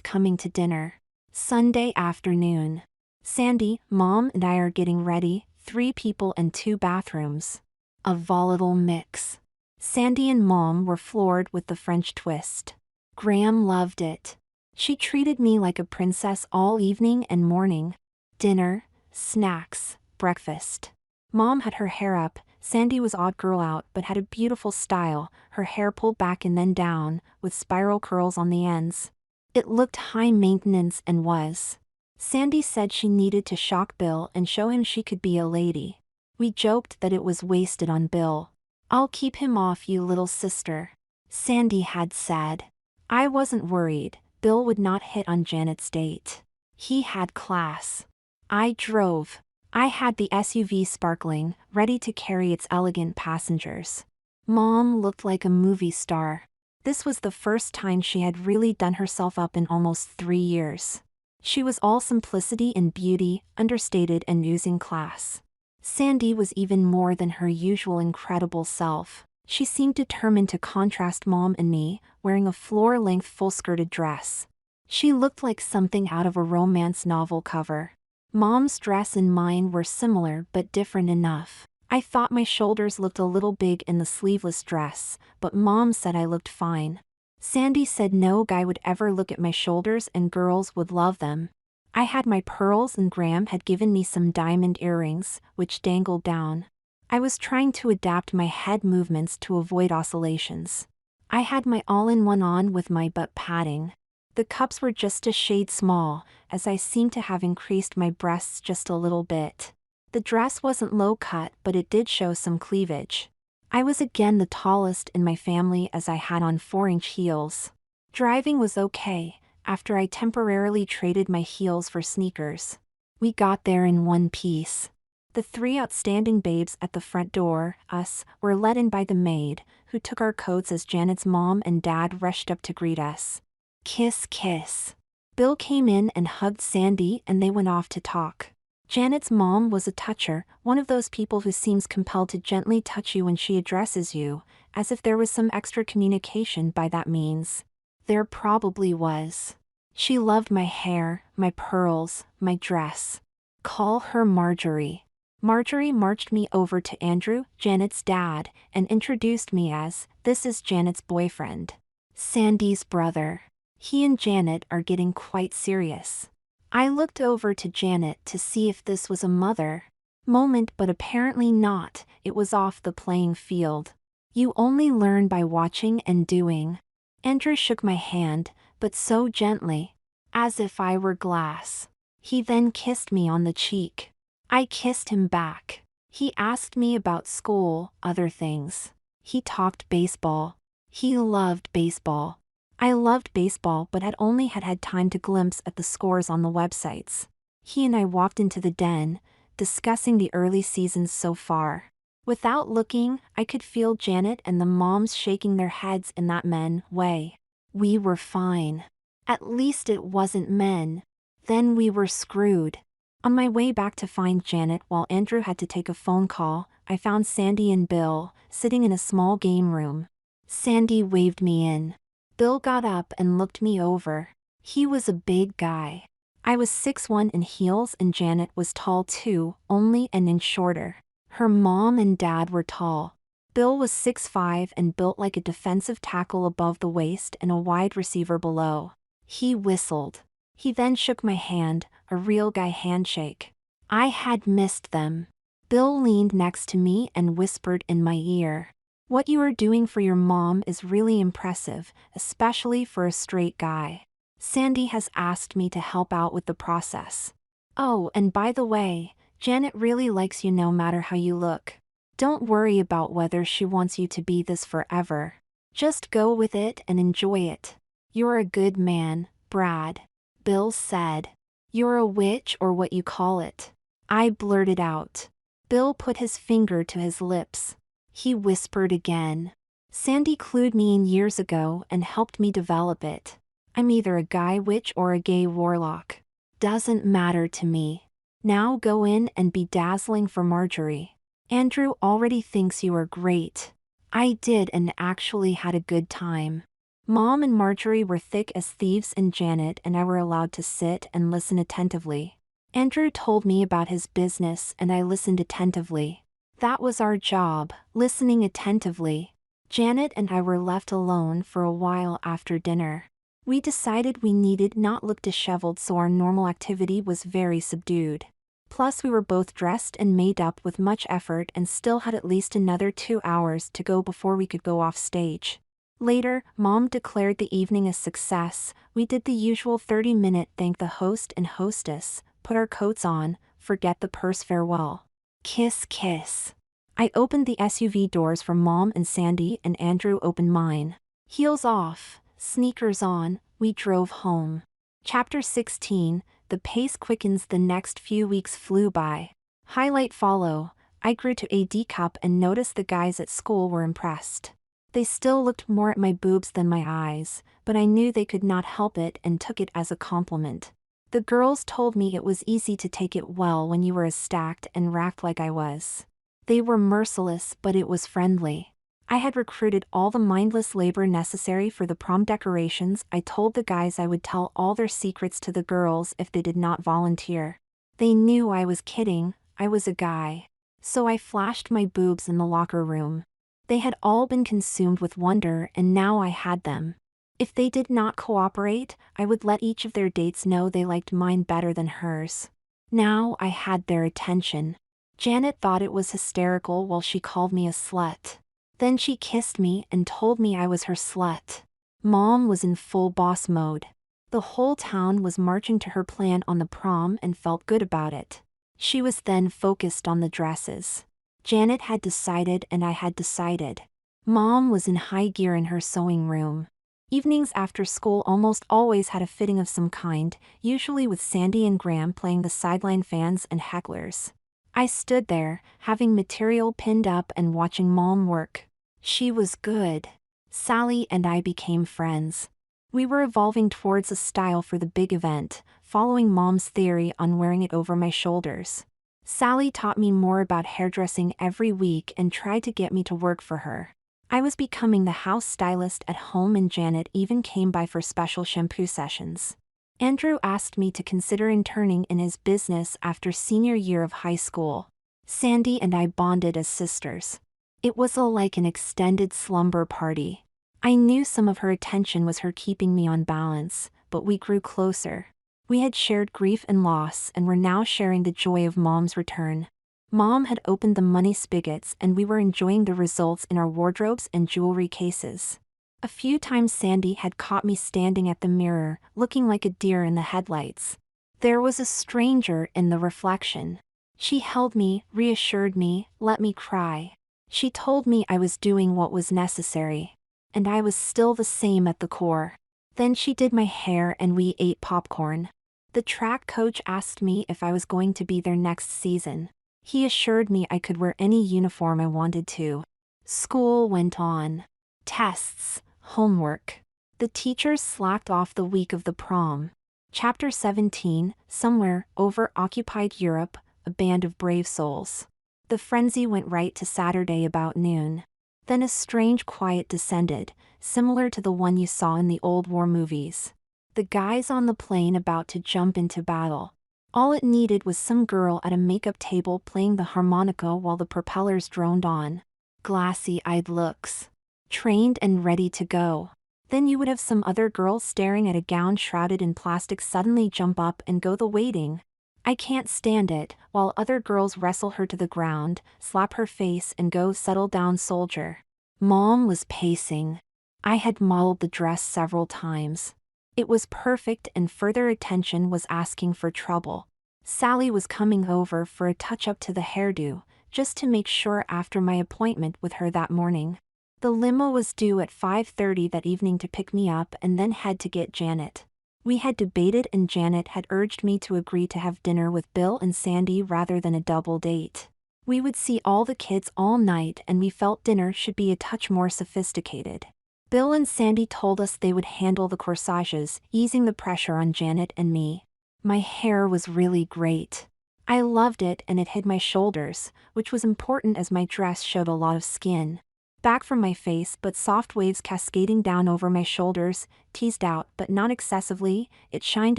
Coming to Dinner? Sunday afternoon. Sandy, Mom and I are getting ready, 3 people and 2 bathrooms. A volatile mix. Sandy and Mom were floored with the French twist. Graham loved it. She treated me like a princess all evening and morning. Dinner, snacks, breakfast. Mom had her hair up. Sandy was odd girl out but had a beautiful style, her hair pulled back and then down, with spiral curls on the ends. It looked high maintenance and was. Sandy said she needed to shock Bill and show him she could be a lady. We joked that it was wasted on Bill. "I'll keep him off you, little sister," Sandy had said. I wasn't worried. Bill would not hit on Janet's date. He had class. I drove. I had the SUV sparkling, ready to carry its elegant passengers. Mom looked like a movie star. This was the first time she had really done herself up in almost 3 years. She was all simplicity and beauty, understated and oozing class. Sandy was even more than her usual incredible self. She seemed determined to contrast Mom and me, wearing a floor-length full-skirted dress. She looked like something out of a romance novel cover. Mom's dress and mine were similar but different enough. I thought my shoulders looked a little big in the sleeveless dress, but Mom said I looked fine. Sandy said no guy would ever look at my shoulders and girls would love them. I had my pearls and Graham had given me some diamond earrings, which dangled down. I was trying to adapt my head movements to avoid oscillations. I had my all-in-one on with my butt padding. The cups were just a shade small, as I seemed to have increased my breasts just a little bit. The dress wasn't low-cut but it did show some cleavage. I was again the tallest in my family as I had on 4-inch heels. Driving was okay, after I temporarily traded my heels for sneakers. We got there in one piece. The 3 outstanding babes at the front door, us, were let in by the maid, who took our coats as Janet's mom and dad rushed up to greet us. Kiss kiss. Bill came in and hugged Sandy and they went off to talk. Janet's mom was a toucher, one of those people who seems compelled to gently touch you when she addresses you, as if there was some extra communication by that means. There probably was. She loved my hair, my pearls, my dress. Call her Marjorie. Marjorie marched me over to Andrew, Janet's dad, and introduced me as, "This is Janet's boyfriend. Sandy's brother. He and Janet are getting quite serious." I looked over to Janet to see if this was a mother moment, but apparently not. It was off the playing field. You only learn by watching and doing. Andrew shook my hand, but so gently, as if I were glass. He then kissed me on the cheek. I kissed him back. He asked me about school, other things. He talked baseball. He loved baseball. I loved baseball but had only had time to glimpse at the scores on the websites. He and I walked into the den, discussing the early seasons so far. Without looking, I could feel Janet and the moms shaking their heads in that men way. We were fine. At least it wasn't men. Then we were screwed. On my way back to find Janet while Andrew had to take a phone call, I found Sandy and Bill, sitting in a small game room. Sandy waved me in. Bill got up and looked me over. He was a big guy. I was 6'1" in heels and Janet was tall too, only an inch shorter. Her mom and dad were tall. Bill was 6'5" and built like a defensive tackle above the waist and a wide receiver below. He whistled. He then shook my hand, a real guy handshake. I had missed them. Bill leaned next to me and whispered in my ear. "What you are doing for your mom is really impressive, especially for a straight guy. Sandy has asked me to help out with the process. Oh, and by the way, Janet really likes you no matter how you look. Don't worry about whether she wants you to be this forever. Just go with it and enjoy it. You're a good man, Brad," Bill said. "You're a witch or what you call it," I blurted out. Bill put his finger to his lips. He whispered again. "Sandy clued me in years ago and helped me develop it. I'm either a guy witch or a gay warlock. Doesn't matter to me. Now go in and be dazzling for Marjorie. Andrew already thinks you are great." I did and actually had a good time. Mom and Marjorie were thick as thieves and Janet and I were allowed to sit and listen attentively. Andrew told me about his business and I listened attentively. That was our job, listening attentively. Janet and I were left alone for a while after dinner. We decided we needed not look disheveled, so our normal activity was very subdued. Plus we were both dressed and made up with much effort and still had at least another 2 hours to go before we could go off stage. Later, Mom declared the evening a success. We did the usual 30-minute thank the host and hostess, put our coats on, forget the purse farewell. Kiss kiss. I opened the SUV doors for Mom and Sandy and Andrew opened mine. Heels off, sneakers on, we drove home. Chapter 16, the pace quickens. The next few weeks flew by. Highlight follow. I grew to a D cup and noticed the guys at school were impressed. They still looked more at my boobs than my eyes, but I knew they could not help it and took it as a compliment. The girls told me it was easy to take it well when you were as stacked and racked like I was. They were merciless, but it was friendly. I had recruited all the mindless labor necessary for the prom decorations. I told the guys I would tell all their secrets to the girls if they did not volunteer. They knew I was kidding, I was a guy. So I flashed my boobs in the locker room. They had all been consumed with wonder and now I had them. If they did not cooperate, I would let each of their dates know they liked mine better than hers. Now I had their attention. Janet thought it was hysterical while she called me a slut. Then she kissed me and told me I was her slut. Mom was in full boss mode. The whole town was marching to her plan on the prom and felt good about it. She was then focused on the dresses. Janet had decided and I had decided. Mom was in high gear in her sewing room. Evenings after school almost always had a fitting of some kind, usually with Sandy and Graham playing the sideline fans and hecklers. I stood there, having material pinned up and watching Mom work. She was good. Sally and I became friends. We were evolving towards a style for the big event, following Mom's theory on wearing it over my shoulders. Sally taught me more about hairdressing every week and tried to get me to work for her. I was becoming the house stylist at home and Janet even came by for special shampoo sessions. Andrew asked me to consider interning in his business after senior year of high school. Sandy and I bonded as sisters. It was like an extended slumber party. I knew some of her attention was her keeping me on balance, but we grew closer. We had shared grief and loss and were now sharing the joy of Mom's return. Mom had opened the money spigots and we were enjoying the results in our wardrobes and jewelry cases. A few times Sandy had caught me standing at the mirror, looking like a deer in the headlights. There was a stranger in the reflection. She held me, reassured me, let me cry. She told me I was doing what was necessary. And I was still the same at the core. Then she did my hair and we ate popcorn. The track coach asked me if I was going to be there next season. He assured me I could wear any uniform I wanted to. School went on. Tests, homework. The teachers slacked off the week of the prom. Chapter 17, somewhere over occupied Europe, a band of brave souls. The frenzy went right to Saturday about noon. Then a strange quiet descended, similar to the one you saw in the old war movies. The guys on the plane about to jump into battle. All it needed was some girl at a makeup table playing the harmonica while the propellers droned on. Glassy-eyed looks. Trained and ready to go. Then you would have some other girl staring at a gown shrouded in plastic suddenly jump up and go the waiting. I can't stand it, while other girls wrestle her to the ground, slap her face and go settle down soldier. Mom was pacing. I had modeled the dress several times. It was perfect and further attention was asking for trouble. Sally was coming over for a touch-up to the hairdo, just to make sure after my appointment with her that morning. The limo was due at 5:30 that evening to pick me up and then head to get Janet. We had debated and Janet had urged me to agree to have dinner with Bill and Sandy rather than a double date. We would see all the kids all night and we felt dinner should be a touch more sophisticated. Bill and Sandy told us they would handle the corsages, easing the pressure on Janet and me. My hair was really great. I loved it and it hid my shoulders, which was important as my dress showed a lot of skin. back from my face but soft waves cascading down over my shoulders, teased out but not excessively, it shined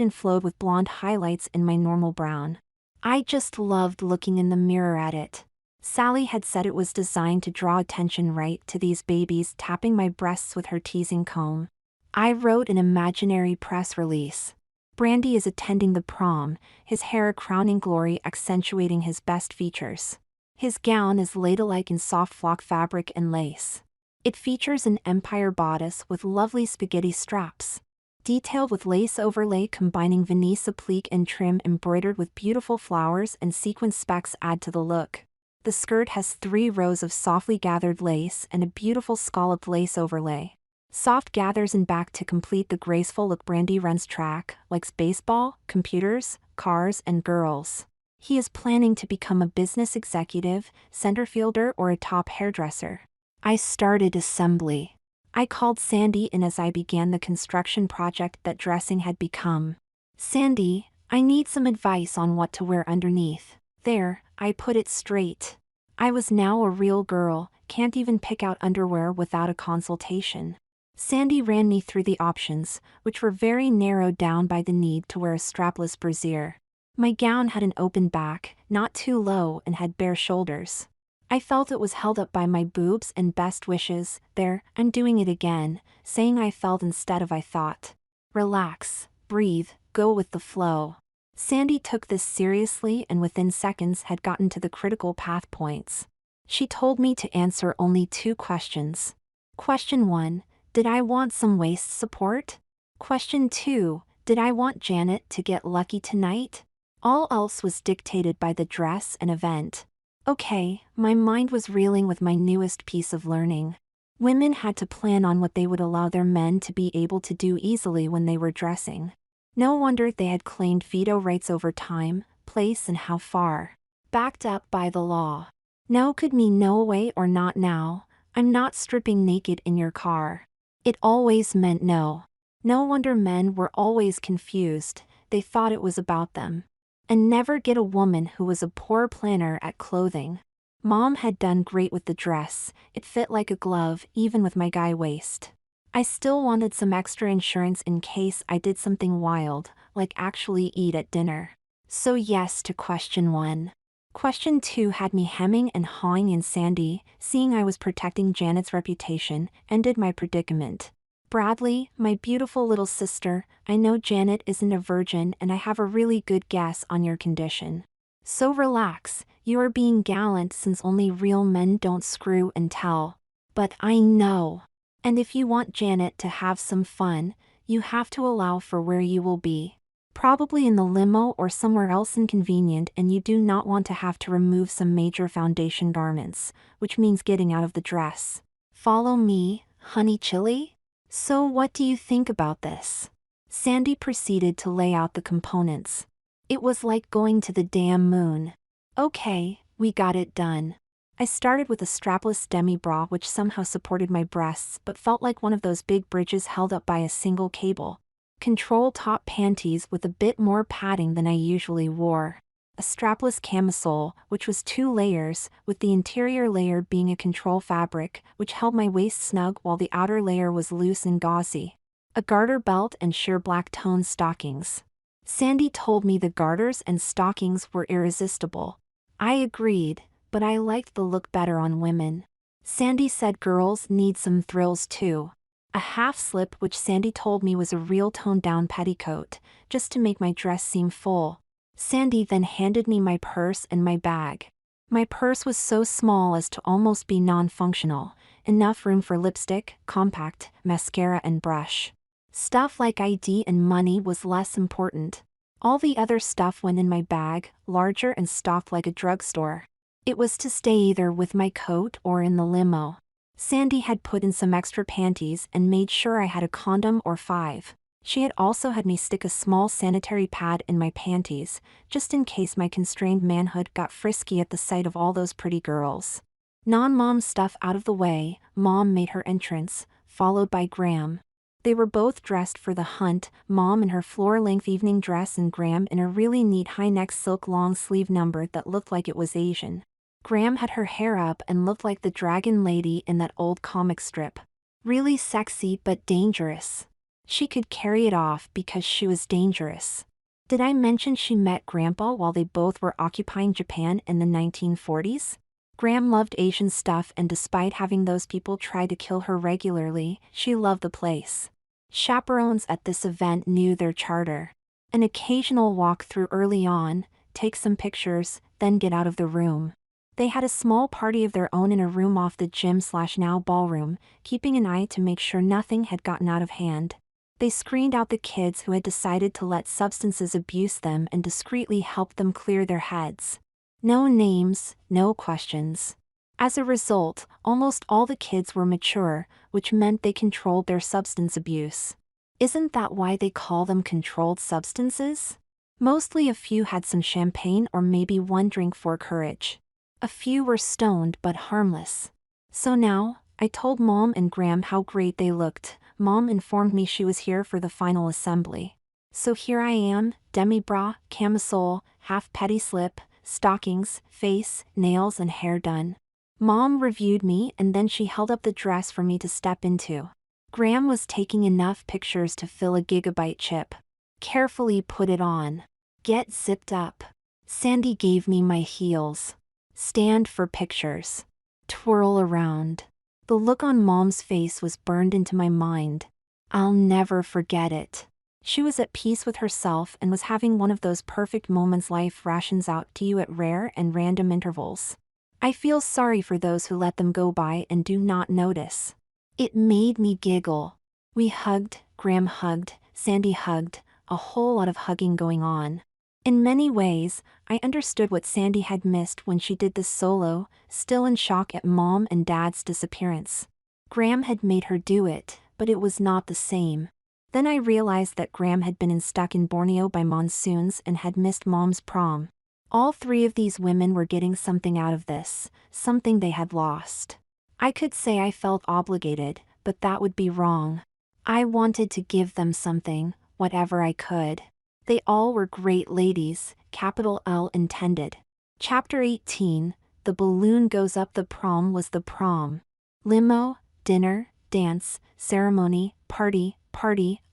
and flowed with blonde highlights in my normal brown. I just loved looking in the mirror at it. Sally had said it was designed to draw attention right to these babies, tapping my breasts with her teasing comb. I wrote an imaginary press release. Brandy is attending the prom, his hair a crowning glory accentuating his best features. His gown is ladylike in soft flock fabric and lace. It features an empire bodice with lovely spaghetti straps, detailed with lace overlay combining Venise applique and trim embroidered with beautiful flowers and sequin specks add to the look. The skirt has 3 rows of softly gathered lace and a beautiful scalloped lace overlay. Soft gathers in back to complete the graceful look. Brandy runs track, likes baseball, computers, cars, and girls. He is planning to become a business executive, center fielder, or a top hairdresser. I started assembly. I called Sandy in as I began the construction project that dressing had become. Sandy, I need some advice on what to wear underneath. There, I put it straight. I was now a real girl, can't even pick out underwear without a consultation. Sandy ran me through the options, which were very narrowed down by the need to wear a strapless brassiere. My gown had an open back, not too low, and had bare shoulders. I felt it was held up by my boobs and best wishes. There, I'm doing it again, saying I felt instead of I thought. Relax, breathe, go with the flow. Sandy took this seriously and within seconds had gotten to the critical path points. She told me to answer only 2 questions. Question 1, did I want some waist support? Question 2, did I want Janet to get lucky tonight? All else was dictated by the dress and event. Okay, my mind was reeling with my newest piece of learning. Women had to plan on what they would allow their men to be able to do easily when they were dressing. No wonder they had claimed veto rights over time, place, and how far. Backed up by the law. No could mean no way or not now. I'm not stripping naked in your car. It always meant no. No wonder men were always confused, they thought it was about them. And never get a woman who was a poor planner at clothing. Mom had done great with the dress, it fit like a glove even with my guy waist. I still wanted some extra insurance in case I did something wild, like actually eat at dinner. So yes to question 1. Question 2 had me hemming and hawing in. Sandy, seeing I was protecting Janet's reputation, ended my predicament. Bradley, my beautiful little sister, I know Janet isn't a virgin and I have a really good guess on your condition. So relax, you are being gallant since only real men don't screw and tell. But I know. And if you want Janet to have some fun, you have to allow for where you will be. Probably in the limo or somewhere else inconvenient, and you do not want to have to remove some major foundation garments, which means getting out of the dress. Follow me, honey chili? So what do you think about this? Sandy proceeded to lay out the components. It was like going to the damn moon. Okay, we got it done. I started with a strapless demi-bra which somehow supported my breasts but felt like one of those big bridges held up by a single cable. Control top panties with a bit more padding than I usually wore. A strapless camisole, which was 2 layers, with the interior layer being a control fabric, which held my waist snug while the outer layer was loose and gauzy. A garter belt and sheer black toned stockings. Sandy told me the garters and stockings were irresistible. I agreed, but I liked the look better on women. Sandy said girls need some thrills too. A half slip which Sandy told me was a real toned down petticoat, just to make my dress seem full. Sandy then handed me my purse and my bag. My purse was so small as to almost be non-functional, enough room for lipstick, compact, mascara and brush. Stuff like ID and money was less important. All the other stuff went in my bag, larger and stocked like a drugstore. It was to stay either with my coat or in the limo. Sandy had put in some extra panties and made sure I had a condom or 5. She had also had me stick a small sanitary pad in my panties, just in case my constrained manhood got frisky at the sight of all those pretty girls. Non-mom stuff out of the way, Mom made her entrance, followed by Graham. They were both dressed for the hunt, Mom in her floor-length evening dress and Graham in a really neat high-neck silk long-sleeve number that looked like it was Asian. Graham had her hair up and looked like the dragon lady in that old comic strip. Really sexy but dangerous. She could carry it off because she was dangerous. Did I mention she met Grandpa while they both were occupying Japan in the 1940s? Graham loved Asian stuff, and despite having those people try to kill her regularly, she loved the place. Chaperones at this event knew their charter. An occasional walk through early on, take some pictures, then get out of the room. They had a small party of their own in a room off the gym/now ballroom, keeping an eye to make sure nothing had gotten out of hand. They screened out the kids who had decided to let substances abuse them and discreetly helped them clear their heads. No names, no questions. As a result, almost all the kids were mature, which meant they controlled their substance abuse. Isn't that why they call them controlled substances? Mostly a few had some champagne or maybe one drink for courage. A few were stoned but harmless. So now, I told Mom and Graham how great they looked. Mom informed me she was here for the final assembly. So here I am, demi-bra, camisole, half petty slip, stockings, face, nails and hair done. Mom reviewed me and then she held up the dress for me to step into. Graham was taking enough pictures to fill a gigabyte chip. Carefully put it on. Get zipped up. Sandy gave me my heels. Stand for pictures. Twirl around. The look on Mom's face was burned into my mind. I'll never forget it. She was at peace with herself and was having one of those perfect moments life rations out to you at rare and random intervals. I feel sorry for those who let them go by and do not notice. It made me giggle. We hugged, Graham hugged, Sandy hugged, a whole lot of hugging going on. In many ways, I understood what Sandy had missed when she did this solo, still in shock at Mom and Dad's disappearance. Graham had made her do it, but it was not the same. Then I realized that Graham had been stuck in Borneo by monsoons and had missed Mom's prom. All three of these women were getting something out of this, something they had lost. I could say I felt obligated, but that would be wrong. I wanted to give them something, whatever I could. They all were great ladies, capital L intended. Chapter 18, The Balloon Goes Up. The prom was the prom. Limo, dinner, dance, ceremony, party,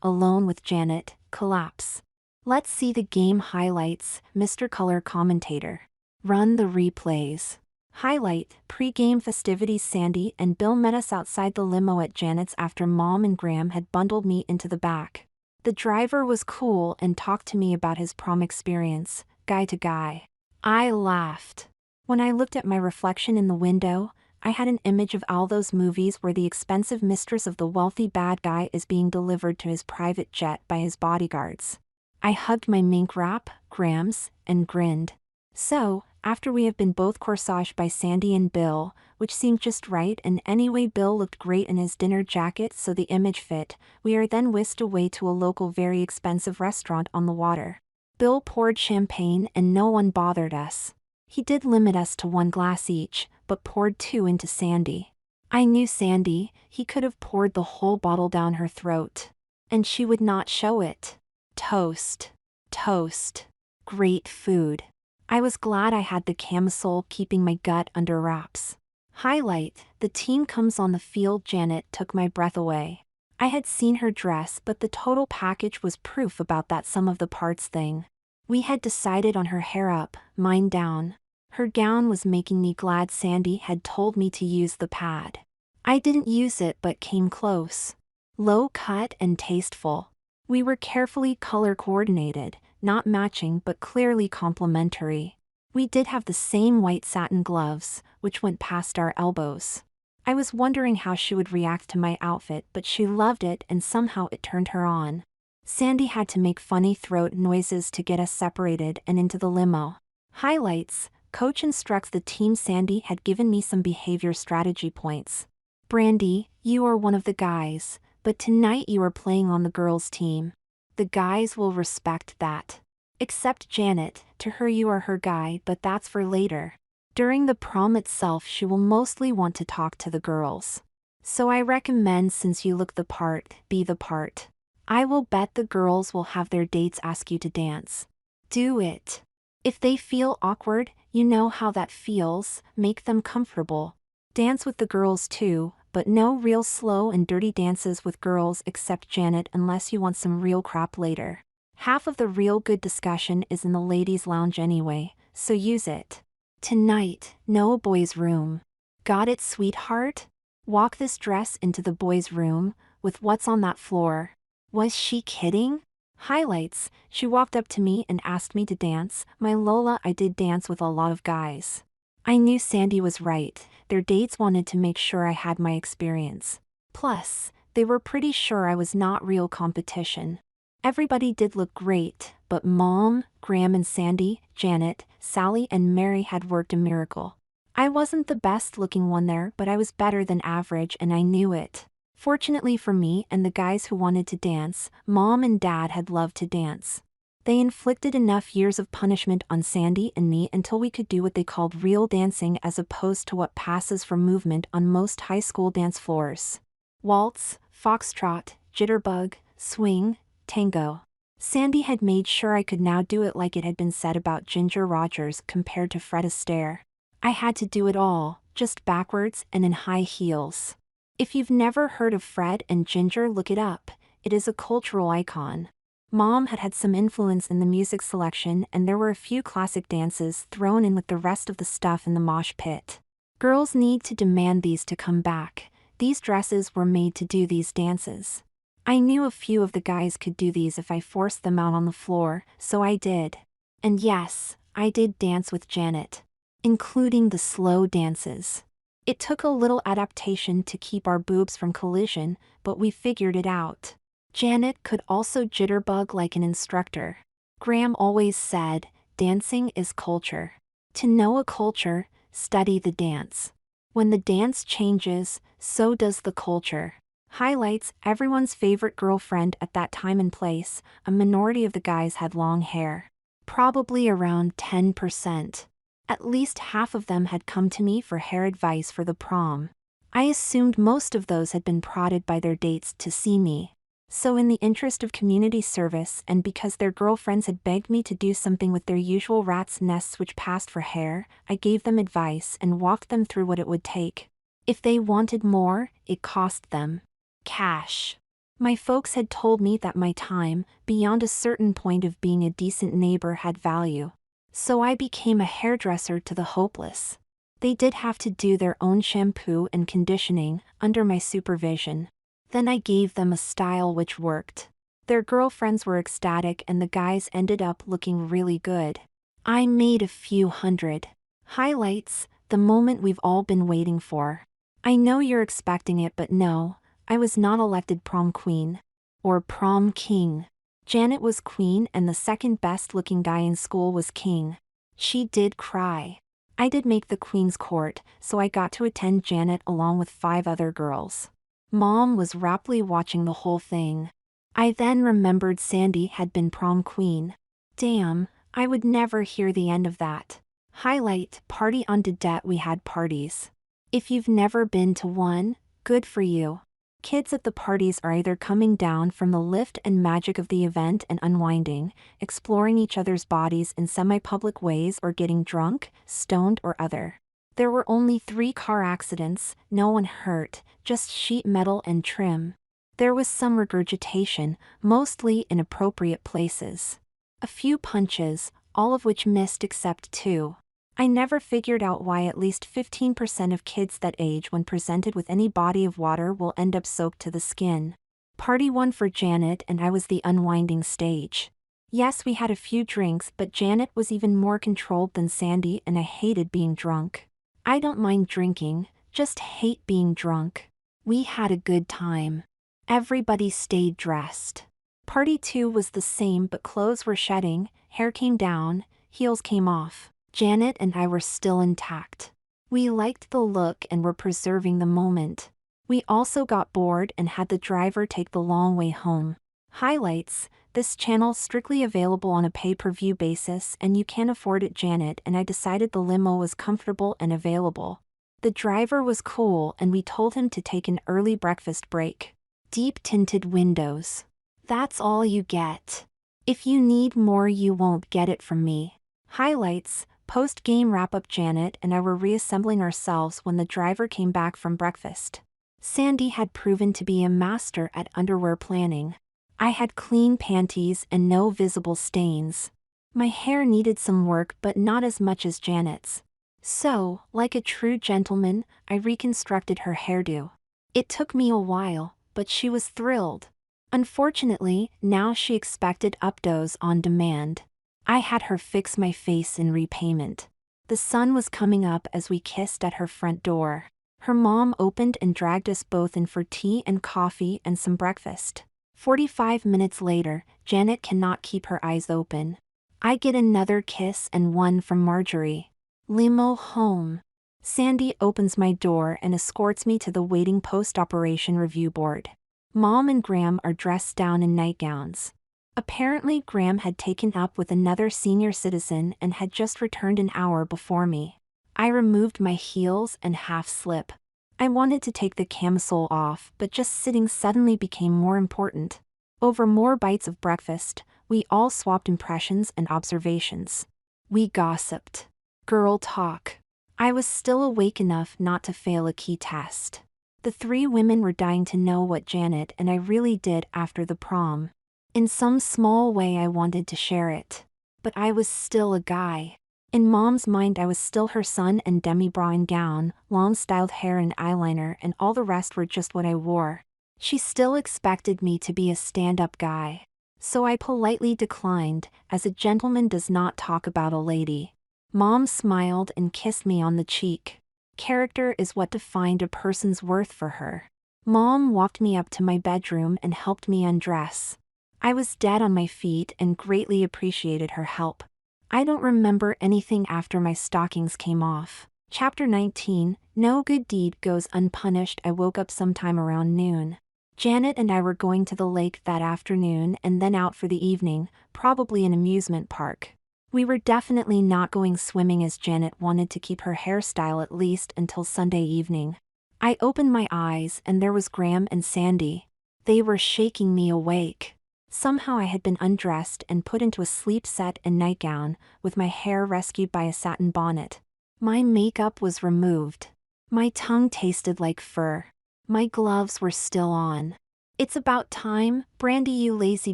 alone with Janet, collapse. Let's see the game highlights, Mr. Color Commentator. Run the replays. Highlight, pre-game festivities. Sandy and Bill met us outside the limo at Janet's after Mom and Graham had bundled me into the back. The driver was cool and talked to me about his prom experience, guy to guy. I laughed. When I looked at my reflection in the window, I had an image of all those movies where the expensive mistress of the wealthy bad guy is being delivered to his private jet by his bodyguards. I hugged my mink wrap, Graham's, and grinned. So, after we have been both corsaged by Sandy and Bill, which seemed just right, and anyway Bill looked great in his dinner jacket so the image fit, we are then whisked away to a local very expensive restaurant on the water. Bill poured champagne and no one bothered us. He did limit us to 1 glass each, but poured 2 into Sandy. I knew Sandy, he could have poured the whole bottle down her throat. And she would not show it. Toast. Toast. Great food. I was glad I had the camisole keeping my gut under wraps. Highlight, the team comes on the field. Janet took my breath away. I had seen her dress, but the total package was proof about that sum of the parts thing. We had decided on her hair up, mine down. Her gown was making me glad Sandy had told me to use the pad. I didn't use it but came close. Low cut and tasteful. We were carefully color coordinated, not matching but clearly complementary. We did have the same white satin gloves, which went past our elbows. I was wondering how she would react to my outfit, but she loved it and somehow it turned her on. Sandy had to make funny throat noises to get us separated and into the limo. Highlights, coach instructs the team. Sandy had given me some behavior strategy points. Brandy, you are one of the guys, but tonight you are playing on the girls' team. The guys will respect that. Except Janet, to her you are her guy, but that's for later. During the prom itself she will mostly want to talk to the girls. So I recommend, since you look the part, be the part. I will bet the girls will have their dates ask you to dance. Do it. If they feel awkward, you know how that feels, make them comfortable. Dance with the girls too, but no real slow and dirty dances with girls except Janet unless you want some real crap later. Half of the real good discussion is in the ladies' lounge anyway, so use it. Tonight, no boys' room. Got it, sweetheart? Walk this dress into the boys' room, with what's on that floor. Was she kidding? Highlights, she walked up to me and asked me to dance. My Lola, I did dance with a lot of guys. I knew Sandy was right, their dates wanted to make sure I had my experience. Plus, they were pretty sure I was not real competition. Everybody did look great, but Mom, Graham and Sandy, Janet, Sally and Mary had worked a miracle. I wasn't the best looking one there, but I was better than average and I knew it. Fortunately for me and the guys who wanted to dance, Mom and Dad had loved to dance. They inflicted enough years of punishment on Sandy and me until we could do what they called real dancing as opposed to what passes for movement on most high school dance floors. Waltz, foxtrot, jitterbug, swing, tango. Sandy had made sure I could now do it like it had been said about Ginger Rogers compared to Fred Astaire. I had to do it all, just backwards and in high heels. If you've never heard of Fred and Ginger, look it up. It is a cultural icon. Mom had had some influence in the music selection and there were a few classic dances thrown in with the rest of the stuff in the mosh pit. Girls need to demand these to come back. These dresses were made to do these dances. I knew a few of the guys could do these if I forced them out on the floor, so I did. And yes, I did dance with Janet. Including the slow dances. It took a little adaptation to keep our boobs from collision, but we figured it out. Janet could also jitterbug like an instructor. Graham always said, dancing is culture. To know a culture, study the dance. When the dance changes, so does the culture. Highlights, everyone's favorite girlfriend at that time and place, a minority of the guys had long hair. Probably around 10%. At least half of them had come to me for hair advice for the prom. I assumed most of those had been prodded by their dates to see me. So in the interest of community service and because their girlfriends had begged me to do something with their usual rat's nests which passed for hair, I gave them advice and walked them through what it would take. If they wanted more, it cost them cash. My folks had told me that my time, beyond a certain point of being a decent neighbor, had value. So I became a hairdresser to the hopeless. They did have to do their own shampoo and conditioning, under my supervision. Then I gave them a style which worked. Their girlfriends were ecstatic and the guys ended up looking really good. I made a few hundred. Highlights, the moment we've all been waiting for. I know you're expecting it, but no, I was not elected prom queen. Or prom king. Janet was queen and the second best looking guy in school was king. She did cry. I did make the queen's court, so I got to attend Janet along with 5 other girls. Mom was raptly watching the whole thing. I then remembered Sandy had been prom queen. Damn, I would never hear the end of that. Highlight, party on Dedet. We had parties. If you've never been to one, good for you. Kids at the parties are either coming down from the lift and magic of the event and unwinding, exploring each other's bodies in semi-public ways, or getting drunk, stoned or other. There were only 3 car accidents, no one hurt, just sheet metal and trim. There was some regurgitation, mostly in appropriate places. A few punches, all of which missed except 2. I never figured out why at least 15% of kids that age when presented with any body of water will end up soaked to the skin. Party 1 for Janet and I was the unwinding stage. Yes, we had a few drinks, but Janet was even more controlled than Sandy and I hated being drunk. I don't mind drinking, just hate being drunk. We had a good time. Everybody stayed dressed. Party 2 was the same, but clothes were shedding, hair came down, heels came off. Janet and I were still intact. We liked the look and were preserving the moment. We also got bored and had the driver take the long way home. Highlights, this channel strictly available on a pay-per-view basis and you can afford it. Janet and I decided the limo was comfortable and available. The driver was cool and we told him to take an early breakfast break. Deep tinted windows. That's all you get. If you need more, you won't get it from me. Highlights: post-game wrap-up. Janet and I were reassembling ourselves when the driver came back from breakfast. Sandy had proven to be a master at underwear planning. I had clean panties and no visible stains. My hair needed some work but not as much as Janet's. So, like a true gentleman, I reconstructed her hairdo. It took me a while, but she was thrilled. Unfortunately, now she expected updos on demand. I had her fix my face in repayment. The sun was coming up as we kissed at her front door. Her mom opened and dragged us both in for tea and coffee and some breakfast. 45 minutes later, Janet cannot keep her eyes open. I get another kiss and one from Marjorie. Limo home. Sandy opens my door and escorts me to the waiting post-operation review board. Mom and Graham are dressed down in nightgowns. Apparently Graham had taken up with another senior citizen and had just returned an hour before me. I removed my heels and half-slip. I wanted to take the camisole off, but just sitting suddenly became more important. Over more bites of breakfast, we all swapped impressions and observations. We gossiped. Girl talk. I was still awake enough not to fail a key test. The three women were dying to know what Janet and I really did after the prom. In some small way I wanted to share it. But I was still a guy. In Mom's mind I was still her son, and demi-bra and gown, long-styled hair and eyeliner, and all the rest were just what I wore. She still expected me to be a stand-up guy. So I politely declined, as a gentleman does not talk about a lady. Mom smiled and kissed me on the cheek. Character is what defined a person's worth for her. Mom walked me up to my bedroom and helped me undress. I was dead on my feet and greatly appreciated her help. I don't remember anything after my stockings came off. Chapter 19, No good deed goes unpunished. I woke up sometime around noon. Janet and I were going to the lake that afternoon and then out for the evening, probably an amusement park. We were definitely not going swimming as Janet wanted to keep her hairstyle at least until Sunday evening. I opened my eyes and there was Graham and Sandy. They were shaking me awake. Somehow I had been undressed and put into a sleep set and nightgown, with my hair rescued by a satin bonnet. My makeup was removed. My tongue tasted like fur. My gloves were still on. "It's about time, Brandy, you lazy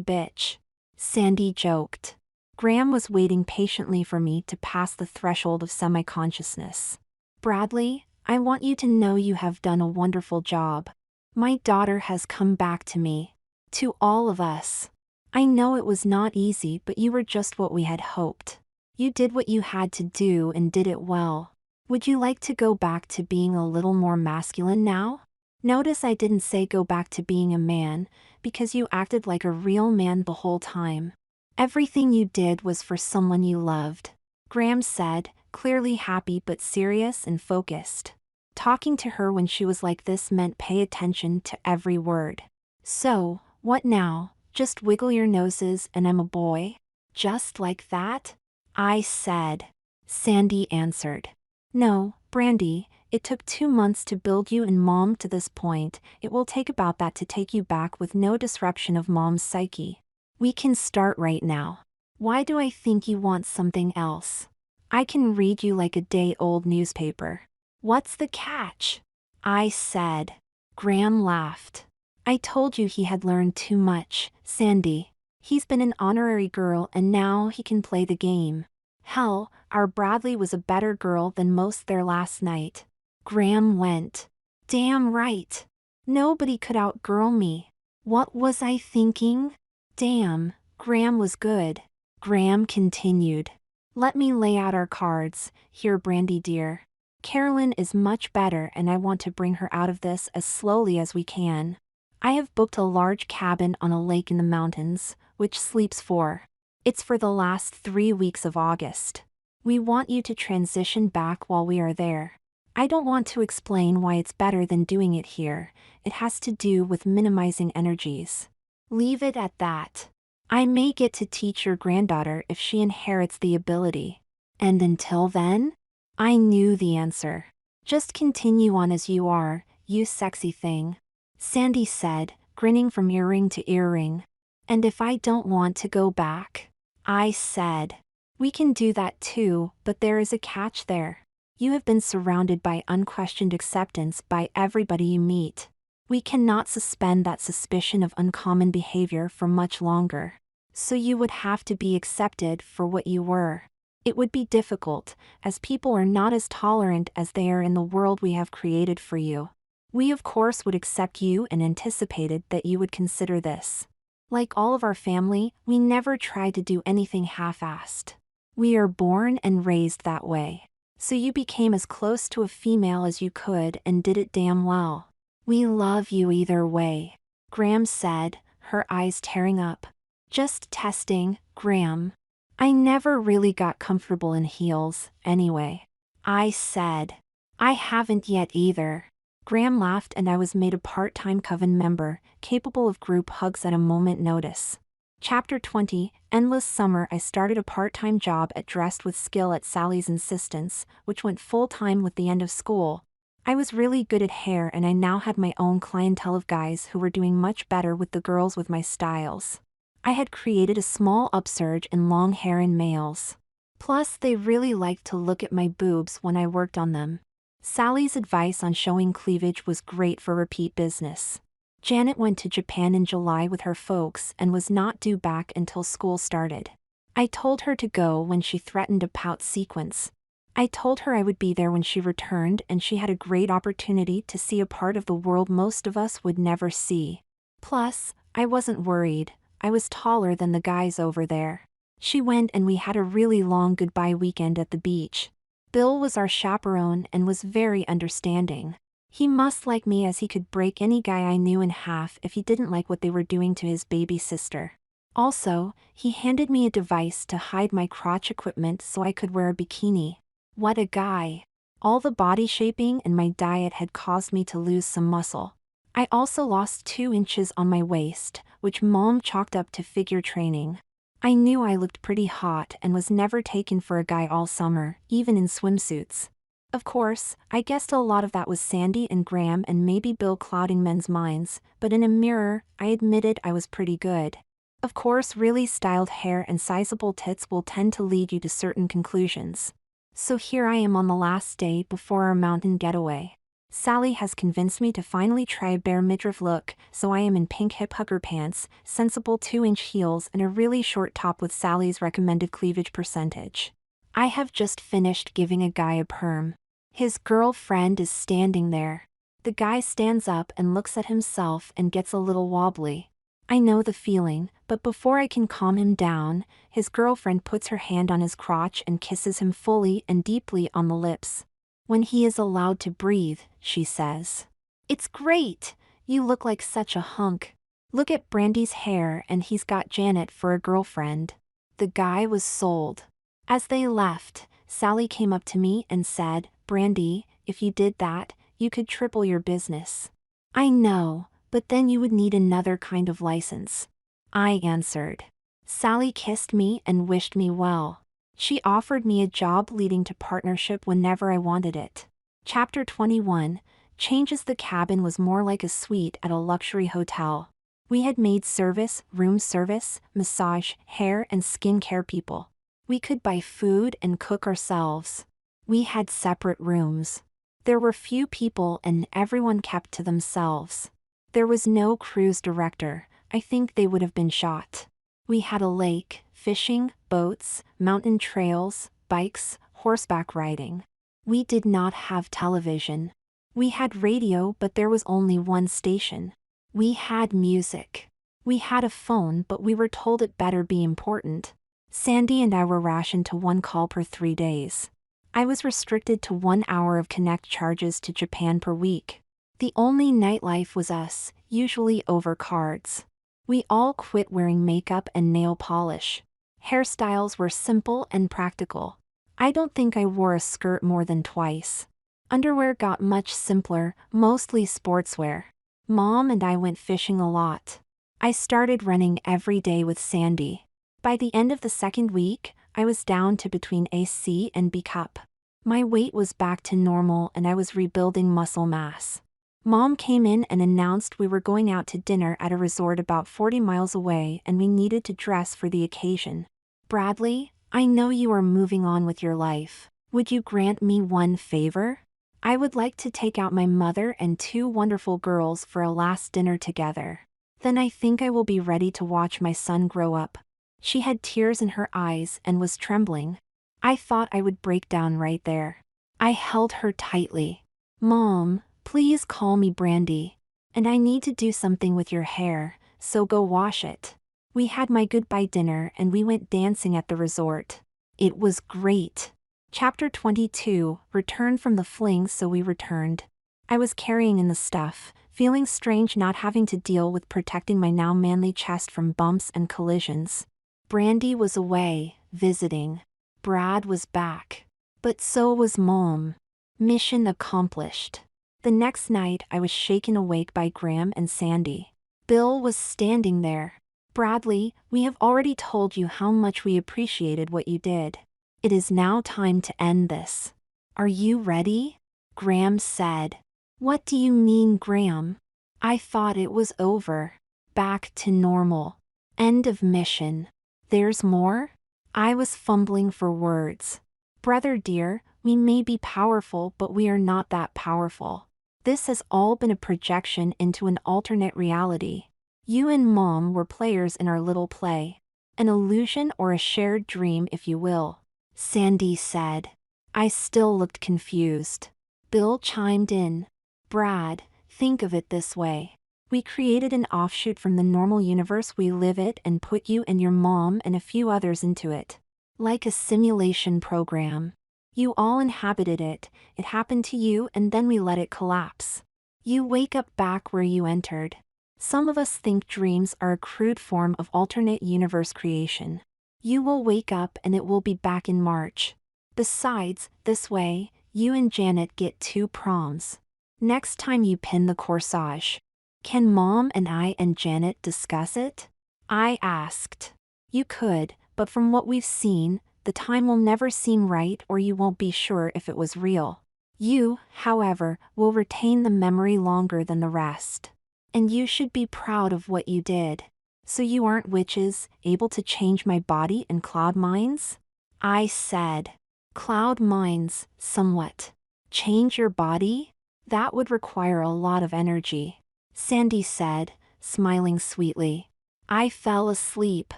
bitch," Sandy joked. Graham was waiting patiently for me to pass the threshold of semi-consciousness. "Bradley, I want you to know you have done a wonderful job. My daughter has come back to me. To all of us. I know it was not easy, but you were just what we had hoped. You did what you had to do and did it well. Would you like to go back to being a little more masculine now?" Notice I didn't say go back to being a man, because you acted like a real man the whole time. Everything you did was for someone you loved, Graham said, clearly happy but serious and focused. Talking to her when she was like this meant pay attention to every word. "So, what now? Just wiggle your noses and I'm a boy? Just like that?" I said. Sandy answered. "No, Brandy, it took 2 months to build you and Mom to this point. It will take about that to take you back with no disruption of Mom's psyche. We can start right now. Why do I think you want something else? I can read you like a day-old newspaper. What's the catch?" I said. Graham laughed. "I told you he had learned too much, Sandy. He's been an honorary girl and now he can play the game. Hell, our Bradley was a better girl than most there last night." Graham went. "Damn right. Nobody could outgirl me. What was I thinking? Damn, Graham was good." Graham continued. "Let me lay out our cards, here Brandy dear. Carolyn is much better and I want to bring her out of this as slowly as we can. I have booked a large cabin on a lake in the mountains, which sleeps 4. It's for the last 3 weeks of August. We want you to transition back while we are there. I don't want to explain why it's better than doing it here. It has to do with minimizing energies. Leave it at that. I may get to teach your granddaughter if she inherits the ability. And until then?" I knew the answer. "Just continue on as you are, you sexy thing," Sandy said, grinning from earring to earring. "And if I don't want to go back?" I said. We can do that too, but there is a catch there. You have been surrounded by unquestioned acceptance by everybody you meet. We cannot suspend that suspicion of uncommon behavior for much longer. So you would have to be accepted for what you were. It would be difficult, as people are not as tolerant as they are in the world we have created for you. We of course would accept you and anticipated that you would consider this. Like all of our family, we never tried to do anything half-assed. We are born and raised that way. So you became as close to a female as you could and did it damn well. We love you either way, Graham said, her eyes tearing up. Just testing, Graham. I never really got comfortable in heels, anyway. I said. I haven't yet either. Graham laughed and I was made a part-time coven member, capable of group hugs at a moment notice. Chapter 20, Endless Summer. I started a part-time job at Dressed with Skill at Sally's insistence, which went full-time with the end of school. I was really good at hair and I now had my own clientele of guys who were doing much better with the girls with my styles. I had created a small upsurge in long hair in males. Plus, they really liked to look at my boobs when I worked on them. Sally's advice on showing cleavage was great for repeat business. Janet went to Japan in July with her folks and was not due back until school started. I told her to go when she threatened a pout sequence. I told her I would be there when she returned and she had a great opportunity to see a part of the world most of us would never see. Plus, I wasn't worried. I was taller than the guys over there. She went and we had a really long goodbye weekend at the beach. Bill was our chaperone and was very understanding. He must like me as he could break any guy I knew in half if he didn't like what they were doing to his baby sister. Also, he handed me a device to hide my crotch equipment so I could wear a bikini. What a guy. All the body shaping and my diet had caused me to lose some muscle. I also lost 2 inches on my waist, which Mom chalked up to figure training. I knew I looked pretty hot and was never taken for a guy all summer, even in swimsuits. Of course, I guessed a lot of that was Sandy and Graham and maybe Bill clouding men's minds, but in a mirror, I admitted I was pretty good. Of course, really styled hair and sizable tits will tend to lead you to certain conclusions. So here I am on the last day before our mountain getaway. Sally has convinced me to finally try a bare midriff look, so I am in pink hip hugger pants, sensible 2-inch heels and a really short top with Sally's recommended cleavage percentage. I have just finished giving a guy a perm. His girlfriend is standing there. The guy stands up and looks at himself and gets a little wobbly. I know the feeling, but before I can calm him down, his girlfriend puts her hand on his crotch and kisses him fully and deeply on the lips. When he is allowed to breathe, she says. It's great! You look like such a hunk. Look at Brandy's hair and he's got Janet for a girlfriend. The guy was sold. As they left, Sally came up to me and said, Brandy, if you did that, you could triple your business. I know, but then you would need another kind of license. I answered. Sally kissed me and wished me well. She offered me a job leading to partnership whenever I wanted it. Chapter 21, Changes. The cabin was more like a suite at a luxury hotel. We had maid service, room service, massage, hair and skincare people. We could buy food and cook ourselves. We had separate rooms. There were few people and everyone kept to themselves. There was no cruise director. I think they would have been shot. We had a lake, fishing, boats, mountain trails, bikes, horseback riding. We did not have television. We had radio, but there was only one station. We had music. We had a phone, but we were told it better be important. Sandy and I were rationed to 1 call per 3 days. I was restricted to 1 hour of connect charges to Japan per week. The only nightlife was us, usually over cards. We all quit wearing makeup and nail polish. Hairstyles were simple and practical. I don't think I wore a skirt more than twice. Underwear got much simpler, mostly sportswear. Mom and I went fishing a lot. I started running every day with Sandy. By the end of the 2nd week, I was down to between a C and B cup. My weight was back to normal and I was rebuilding muscle mass. Mom came in and announced we were going out to dinner at a resort about 40 miles away and we needed to dress for the occasion. Bradley, I know you are moving on with your life. Would you grant me one favor? I would like to take out my mother and two wonderful girls for a last dinner together. Then I think I will be ready to watch my son grow up. She had tears in her eyes and was trembling. I thought I would break down right there. I held her tightly. Mom, please call me Brandy. And I need to do something with your hair, so go wash it. We had my goodbye dinner and we went dancing at the resort. It was great. Chapter 22, Return from the fling. So we returned. I was carrying in the stuff, feeling strange not having to deal with protecting my now manly chest from bumps and collisions. Brandy was away, visiting. Brad was back. But so was Mom. Mission accomplished. The next night I was shaken awake by Graham and Sandy. Bill was standing there. Bradley, we have already told you how much we appreciated what you did. It is now time to end this. Are you ready? Graham said. What do you mean, Graham? I thought it was over. Back to normal. End of mission. There's more? I was fumbling for words. Brother dear, we may be powerful, but we are not that powerful. This has all been a projection into an alternate reality. You and Mom were players in our little play. An illusion or a shared dream, if you will. Sandy said. I still looked confused. Bill chimed in. Brad, think of it this way. We created an offshoot from the normal universe we live in and put you and your mom and a few others into it. Like a simulation program. You all inhabited it, it happened to you, and then we let it collapse. You wake up back where you entered. Some of us think dreams are a crude form of alternate universe creation. You will wake up and it will be back in March. Besides, this way, you and Janet get 2 proms. Next time you pin the corsage. Can Mom and I and Janet discuss it? I asked. You could, but from what we've seen, the time will never seem right or you won't be sure if it was real. You, however, will retain the memory longer than the rest. And you should be proud of what you did. So you aren't witches, able to change my body and cloud minds? I said. Cloud minds, somewhat. Change your body? That would require a lot of energy. Sandy said, smiling sweetly. I fell asleep.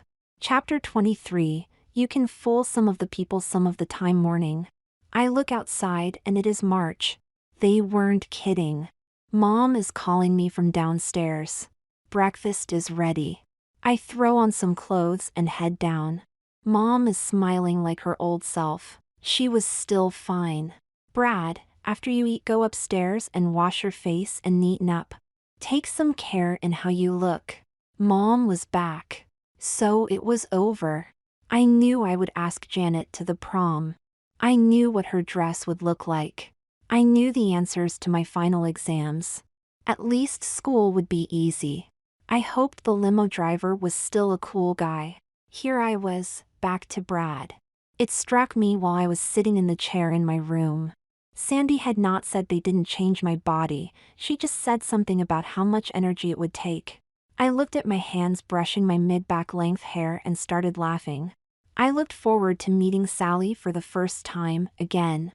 Chapter 23, You can fool some of the people some of the time. Morning. I look outside and it is March. They weren't kidding. Mom is calling me from downstairs. Breakfast is ready. I throw on some clothes and head down. Mom is smiling like her old self. She was still fine. Brad, after you eat, go upstairs and wash your face and neaten up. Take some care in how you look. Mom was back. So it was over. I knew I would ask Janet to the prom. I knew what her dress would look like. I knew the answers to my final exams. At least school would be easy. I hoped the limo driver was still a cool guy. Here I was, back to Brad. It struck me while I was sitting in the chair in my room. Sandy had not said they didn't change my body, she just said something about how much energy it would take. I looked at my hands brushing my mid-back length hair and started laughing. I looked forward to meeting Sally for the first time, again.